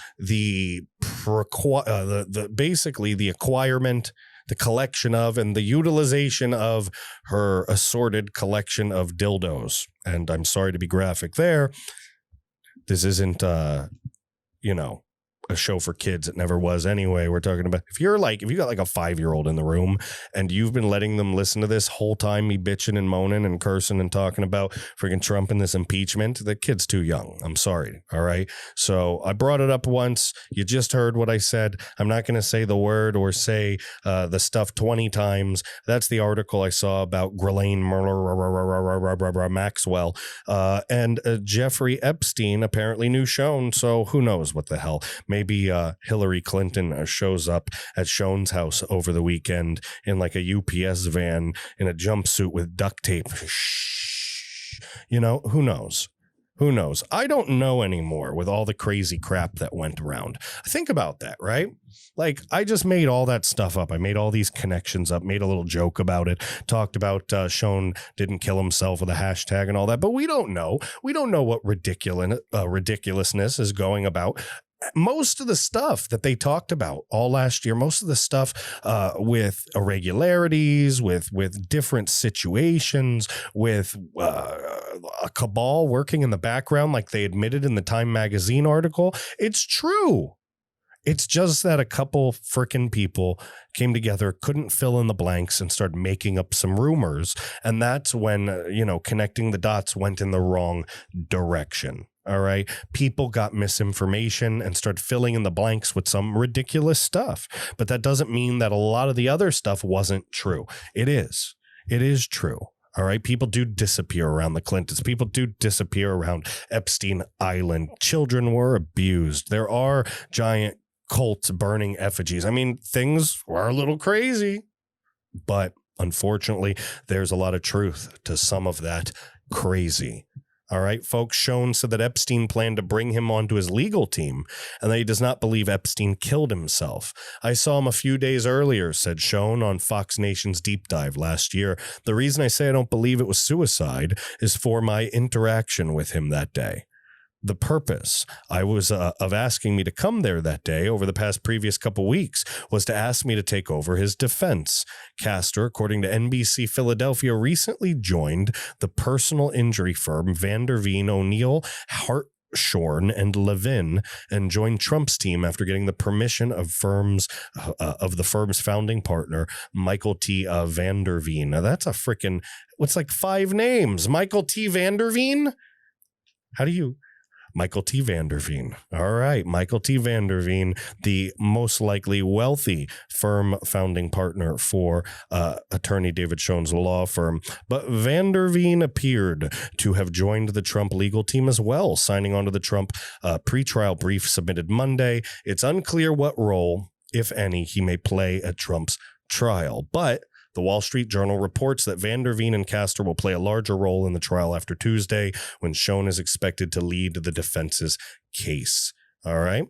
basically the acquirement, the collection of, and the utilization of her assorted collection of dildos. And I'm sorry to be graphic there. This isn't, a show for kids. It never was anyway. We're talking about if you got like a 5-year-old in the room and you've been letting them listen to this whole time, me bitching and moaning and cursing and talking about freaking Trump and this impeachment, the kid's too young. I'm sorry. All right. So I brought it up once. You just heard what I said. I'm not going to say the word or say the stuff 20 times. That's the article I saw about Ghislaine Barbara Maxwell, and Jeffrey Epstein apparently knew Schoen. So who knows what the hell? Maybe Hillary Clinton shows up at Schoen's house over the weekend in like a UPS van in a jumpsuit with duct tape. You know, who knows? Who knows? I don't know anymore with all the crazy crap that went around. Think about that, right? Like, I just made all that stuff up. I made all these connections up, made a little joke about it, talked about Schoen didn't kill himself with a hashtag and all that. But we don't know. We don't know what ridiculousness is going about. Most of the stuff that they talked about all last year, most of the stuff with irregularities, with different situations, with a cabal working in the background, like they admitted in the Time magazine article, it's true. It's just that a couple frickin' people came together, couldn't fill in the blanks, and started making up some rumors. And that's when, connecting the dots went in the wrong direction. All right. People got misinformation and started filling in the blanks with some ridiculous stuff. But that doesn't mean that a lot of the other stuff wasn't true. It is. It is true. All right. People do disappear around the Clintons. People do disappear around Epstein Island. Children were abused. There are giant cults burning effigies. I mean, things were a little crazy, but unfortunately, there's a lot of truth to some of that crazy. All right, folks. Schoen said that Epstein planned to bring him onto his legal team and that he does not believe Epstein killed himself. I saw him a few days earlier, said Schoen on Fox Nation's Deep Dive last year. The reason I say I don't believe it was suicide is for my interaction with him that day. The purpose of asking me to come there that day over the previous couple weeks was to ask me to take over his defense. Castor, according to NBC Philadelphia, recently joined the personal injury firm Vanderveen, O'Neill, Hartshorn, and Levin, and joined Trump's team after getting the permission of the firm's founding partner, Michael T. Vanderveen. Now that's a freaking, what's like 5 names? Michael T. Vanderveen? How do you... Michael T. Vanderveen. All right. Michael T. Vanderveen, the most likely wealthy firm founding partner for attorney David Schoen's law firm. But Vanderveen appeared to have joined the Trump legal team as well, signing on to the Trump pretrial brief submitted Monday. It's unclear what role, if any, he may play at Trump's trial. But the Wall Street Journal reports that Vanderveen and Castor will play a larger role in the trial after Tuesday, when Schoen is expected to lead the defense's case. All right.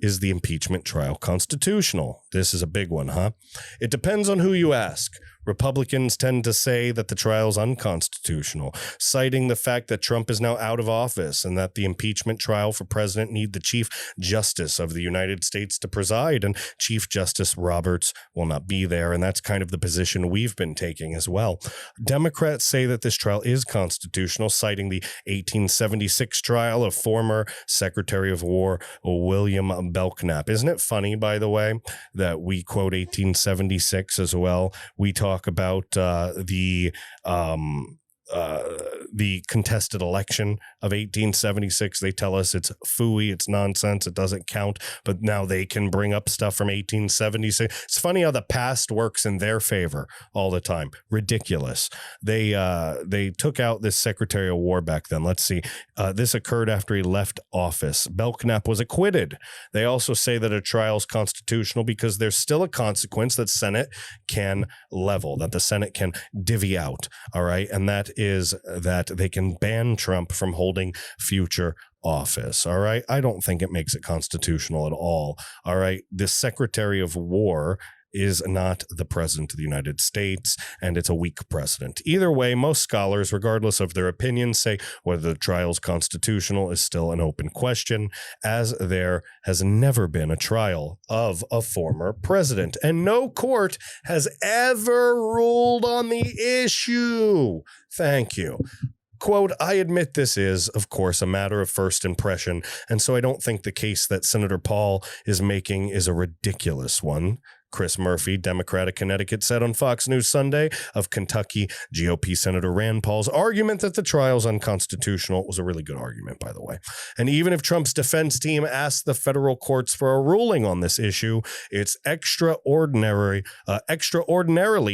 Is the impeachment trial constitutional? This is a big one, huh? It depends on who you ask. Republicans tend to say that the trial is unconstitutional, citing the fact that Trump is now out of office and that the impeachment trial for president need the Chief Justice of the United States to preside, and Chief Justice Roberts will not be there, and that's kind of the position we've been taking as well. Democrats say that this trial is constitutional, citing the 1876 trial of former Secretary of War William Belknap. Isn't it funny, by the way, that we quote 1876 as well? We talk about the contested election of 1876. They tell us it's phooey, it's nonsense, it doesn't count, but now they can bring up stuff from 1876. It's funny how the past works in their favor all the time. Ridiculous. They took out this Secretary of War back then. Let's see. This occurred after he left office. Belknap was acquitted. They also say that a trial is constitutional because there's still a consequence that Senate can level, that the Senate can divvy out. All right. And that is that they can ban Trump from holding future office. All right. I don't think it makes it constitutional at all. All right. The Secretary of War is not the president of the United States, and it's a weak precedent. Either way, most scholars, regardless of their opinions, say whether the trial is constitutional is still an open question, as there has never been a trial of a former president, and no court has ever ruled on the issue. Thank you. Quote, I admit this is, of course, a matter of first impression, and so I don't think the case that Senator Paul is making is a ridiculous one. Chris Murphy, Democrat of Connecticut, said on Fox News Sunday of Kentucky GOP Senator Rand Paul's argument that the trial is unconstitutional. It was a really good argument, by the way. And even if Trump's defense team asked the federal courts for a ruling on this issue, it's extraordinarily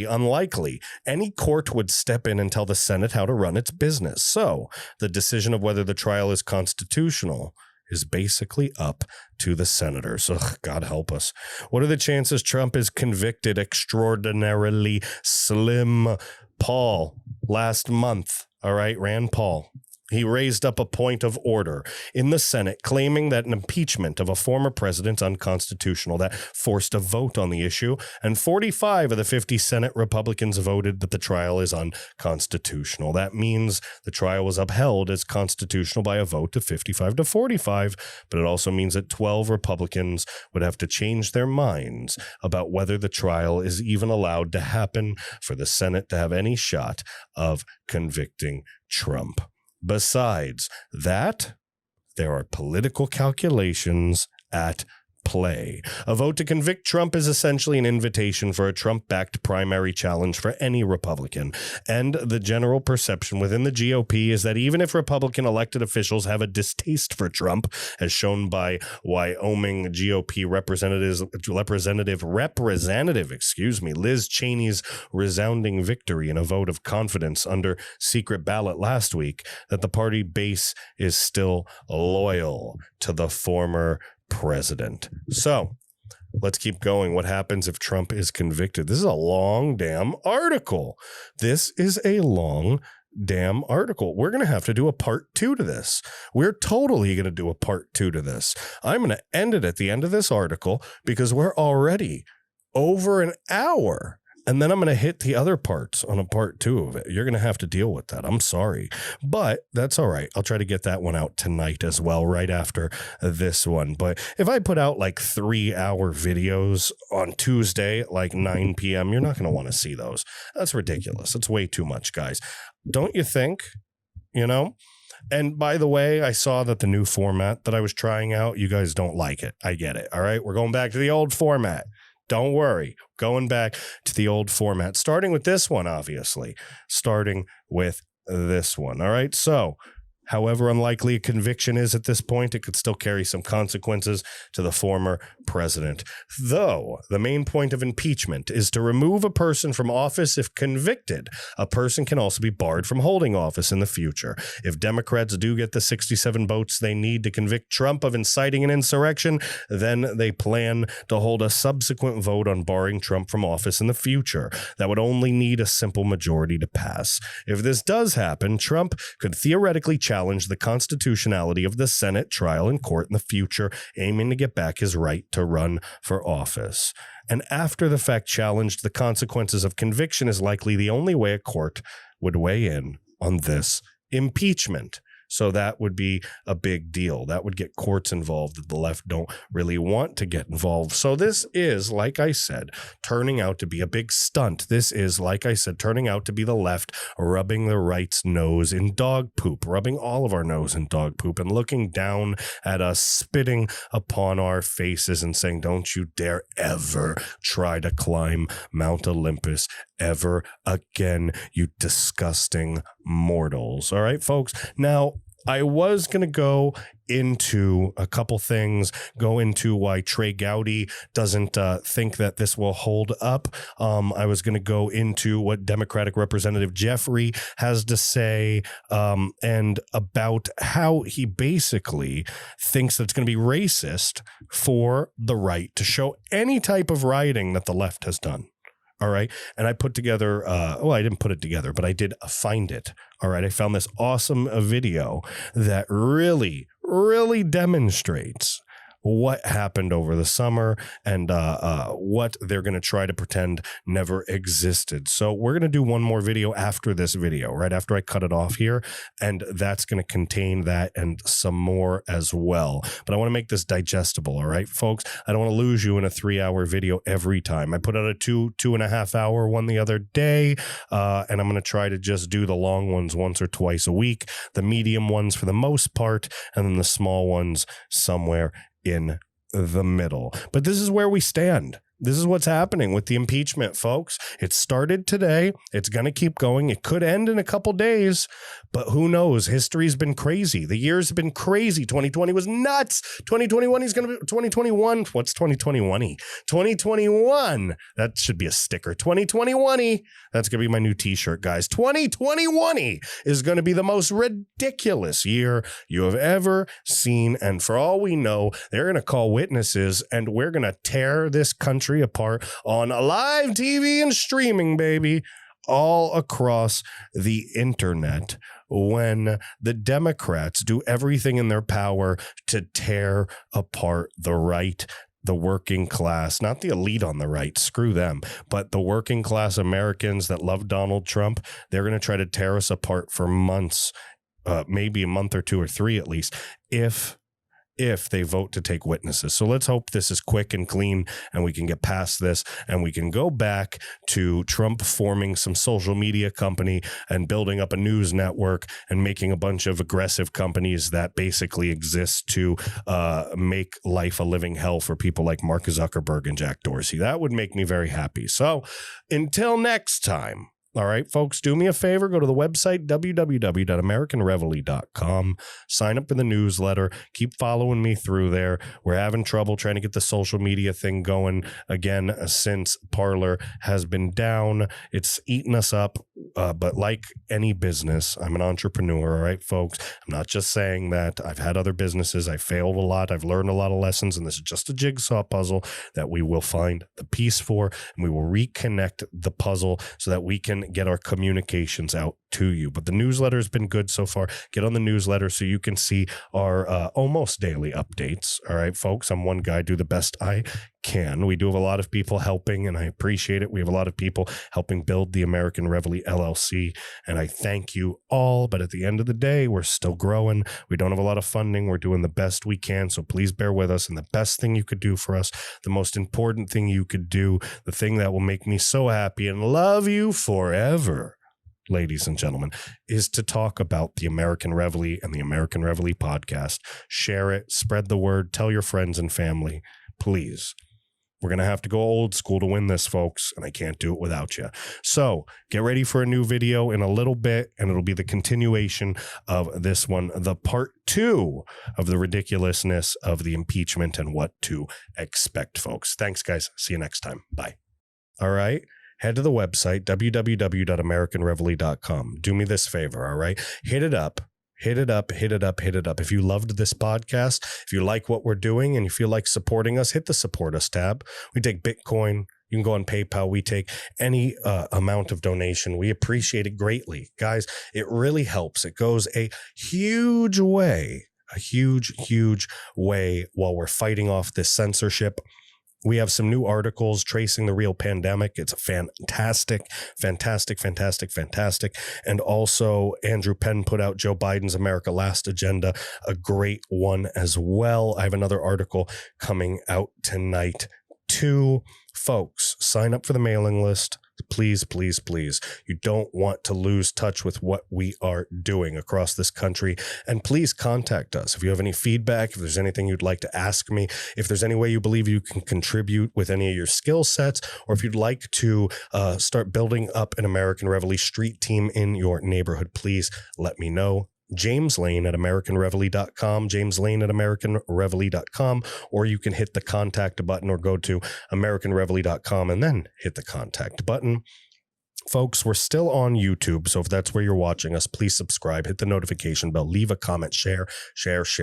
unlikely any court would step in and tell the Senate how to run its business. So the decision of whether the trial is constitutional is basically up to the senators. Ugh, God help us. What are the chances Trump is convicted? Extraordinarily slim. Paul, last month, all right, Rand Paul, he raised up a point of order in the Senate claiming that an impeachment of a former president is unconstitutional. That forced a vote on the issue, and 45 of the 50 Senate Republicans voted that the trial is unconstitutional. That means the trial was upheld as constitutional by a vote of 55 to 45, but it also means that 12 Republicans would have to change their minds about whether the trial is even allowed to happen for the Senate to have any shot of convicting Trump. Besides that, there are political calculations at play. A vote to convict Trump is essentially an invitation for a Trump-backed primary challenge for any Republican. And the general perception within the GOP is that even if Republican elected officials have a distaste for Trump, as shown by Wyoming GOP representative, Liz Cheney's resounding victory in a vote of confidence under secret ballot last week, that the party base is still loyal to the former president. So let's keep going. What happens if Trump is convicted? This is a long damn article. We're going to have to do a part 2 to this. We're totally going to do a part 2 to this. I'm going to end it at the end of this article because we're already over an hour. And then I'm going to hit the other parts on a part 2 of it. You're going to have to deal with that. I'm sorry, but that's all right. I'll try to get that one out tonight as well, right after this one. But if I put out like 3-hour videos on Tuesday at like 9 p.m., you're not going to want to see those. That's ridiculous. It's way too much, guys. Don't you think? You know? And by the way, I saw that the new format that I was trying out, you guys don't like it. I get it. All right. We're going back to the old format. Don't worry, going back to the old format, starting with this one, obviously, All right. So however unlikely a conviction is at this point, it could still carry some consequences to the former president. Though the main point of impeachment is to remove a person from office if convicted, a person can also be barred from holding office in the future. If Democrats do get the 67 votes they need to convict Trump of inciting an insurrection, then they plan to hold a subsequent vote on barring Trump from office in the future. That would only need a simple majority to pass. If this does happen, Trump could theoretically challenge the constitutionality of the Senate trial in court in the future, aiming to get back his right to run for office. And after the fact challenged, the consequences of conviction is likely the only way a court would weigh in on this impeachment. So that would be a big deal. That would get courts involved that the left don't really want to get involved. So this is, like I said, turning out to be a big stunt. This is, like I said, turning out to be the left rubbing the right's nose in dog poop, rubbing all of our nose in dog poop and looking down at us, spitting upon our faces and saying, don't you dare ever try to climb Mount Olympus ever again, you disgusting mortals. All right, folks. Now, I was going to go into a couple things, go into why Trey Gowdy doesn't think that this will hold up. I was going to go into what Democratic Representative Jeffrey has to say and about how he basically thinks that it's going to be racist for the right to show any type of rioting that the left has done. All right. And I put together, I didn't put it together, but I did find it. All right. I found this awesome video that really demonstrates what happened over the summer and what they're going to try to pretend never existed. So we're going to do one more video after this video, right after I cut it off here. And that's going to contain that and some more as well. But I want to make this digestible. All right, folks, I don't want to lose you in a 3-hour video every time. I put out a 2.5 hour one the other day. And I'm going to try to just do the long ones once or twice a week, the medium ones for the most part, and then the small ones somewhere in the middle. But this is where we stand. This is what's happening with the impeachment, folks. It started today. It's going to keep going. It could end in a couple days, but who knows? History's been crazy. The years have been crazy. 2020 was nuts. 2021 is going to be 2021. What's 2021? 2021. That should be a sticker. 2021. That's going to be my new t-shirt, guys. 2021 is going to be the most ridiculous year you have ever seen. And for all we know, they're going to call witnesses and we're going to tear this country apart on live TV and streaming, baby, all across the internet, when the Democrats do everything in their power to tear apart the right, the working class, not the elite on the right, screw them, but the working class Americans that love Donald Trump. They're going to try to tear us apart for months, maybe a month or 2 or 3 at least, if they vote to take witnesses. So let's hope this is quick and clean and we can get past this and we can go back to Trump forming some social media company and building up a news network and making a bunch of aggressive companies that basically exist to make life a living hell for people like Mark Zuckerberg and Jack Dorsey. That would make me very happy. So until next time. All right, folks, do me a favor. Go to the website, www.americanreveille.com. Sign up for the newsletter. Keep following me through there. We're having trouble trying to get the social media thing going again since Parler has been down. It's eaten us up. But like any business, I'm an entrepreneur. All right, folks, I'm not just saying that. I've had other businesses. I failed a lot. I've learned a lot of lessons. And this is just a jigsaw puzzle that we will find the piece for. And we will reconnect the puzzle so that we can get our communications out to you. But the newsletter has been good so far. Get on the newsletter so you can see our almost daily updates. All right, folks, I'm one guy, do the best I can. We do have a lot of people helping, and I appreciate it. We have a lot of people helping build the American Reveille LLC, and I thank you all. But at the end of the day, we're still growing. We don't have a lot of funding. We're doing the best we can, so please bear with us. And the best thing you could do for us, the most important thing you could do, the thing that will make me so happy and love you forever, ladies and gentlemen, is to talk about the American Reveille and the American Reveille Podcast. Share it, spread the word, tell your friends and family, please. We're going to have to go old school to win this, folks, and I can't do it without you. So get ready for a new video in a little bit, and it'll be the continuation of this one, the part 2 of the ridiculousness of the impeachment and what to expect, folks. Thanks, guys. See you next time. Bye. All right. Head to the website, www.americanreveille.com. Do me this favor, all right? Hit it up. Hit it up, hit it up, hit it up. If you loved this podcast, if you like what we're doing and you feel like supporting us, hit the support us tab. We take Bitcoin. You can go on PayPal. We take any amount of donation. We appreciate it greatly. Guys, it really helps. It goes a huge way while we're fighting off this censorship. We have some new articles tracing the real pandemic. It's fantastic. And also, Andrew Penn put out Joe Biden's America Last Agenda, a great one as well. I have another article coming out tonight too. Folks, sign up for the mailing list. Please, please, please. You don't want to lose touch with what we are doing across this country. And please contact us. If you have any feedback, if there's anything you'd like to ask me, if there's any way you believe you can contribute with any of your skill sets, or if you'd like to start building up an American Reveille street team in your neighborhood, please let me know. JAMESLANE at AmericanReveille.com, JAMESLANE at AmericanReveille.com, or you can hit the contact button or go to AmericanReveille.com and then hit the contact button. Folks, we're still on YouTube, so if that's where you're watching us, please subscribe, hit the notification bell, leave a comment, share.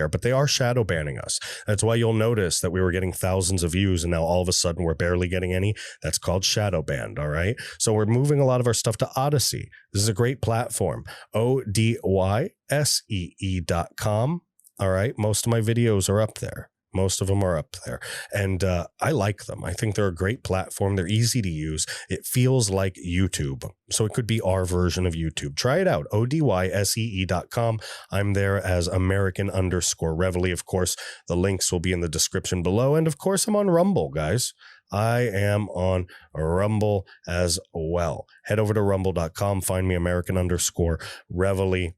But they are shadow banning us. That's why you'll notice that we were getting thousands of views, and now all of a sudden we're barely getting any. That's called shadow banned, all right? So we're moving a lot of our stuff to Odyssey. This is a great platform, ODYSEE.com, all right? Most of my videos are up there. Most of them are up there, and I like them. I think they're a great platform. They're easy to use. It feels like YouTube, so it could be our version of YouTube. Try it out, ODYSEE.com. I'm there as American_Reveille. Of course, the links will be in the description below, and of course, I'm on Rumble, guys. I am on Rumble as well. Head over to rumble.com, find me American_Reveille.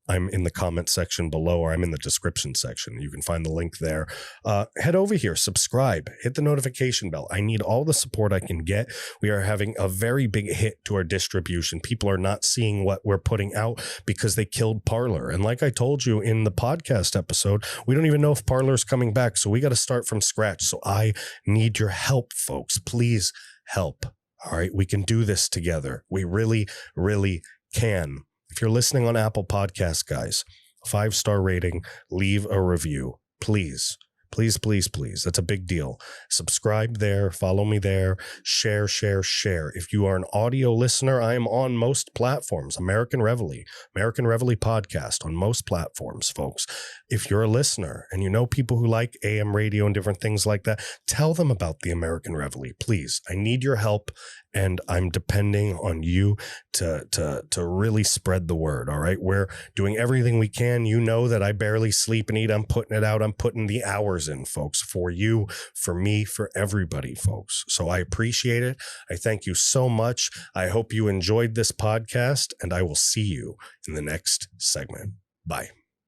I'm in the comment section below, or I'm in the description section. You can find the link there. Head over here, subscribe, hit the notification bell. I need all the support I can get. We are having a very big hit to our distribution. People are not seeing what we're putting out because they killed Parler. And like I told you in the podcast episode, we don't even know if Parler is coming back. So we got to start from scratch. So I need your help, folks. Please help. All right. We can do this together. We really, really can. If you're listening on Apple Podcasts, guys, 5-star rating, leave a review. Please, please, please, please. That's a big deal. Subscribe there. Follow me there. Share, share, share. If you are an audio listener, I am on most platforms. American Reveille Podcast on most platforms, folks. If you're a listener and you know people who like AM radio and different things like that, tell them about the American Reveille. Please, I need your help. And I'm depending on you to really spread the word. All right. We're doing everything we can. You know that I barely sleep and eat. I'm putting it out. I'm putting the hours in, folks, for you, for me, for everybody, folks. So I appreciate it. I thank you so much. I hope you enjoyed this podcast, and I will see you in the next segment. Bye.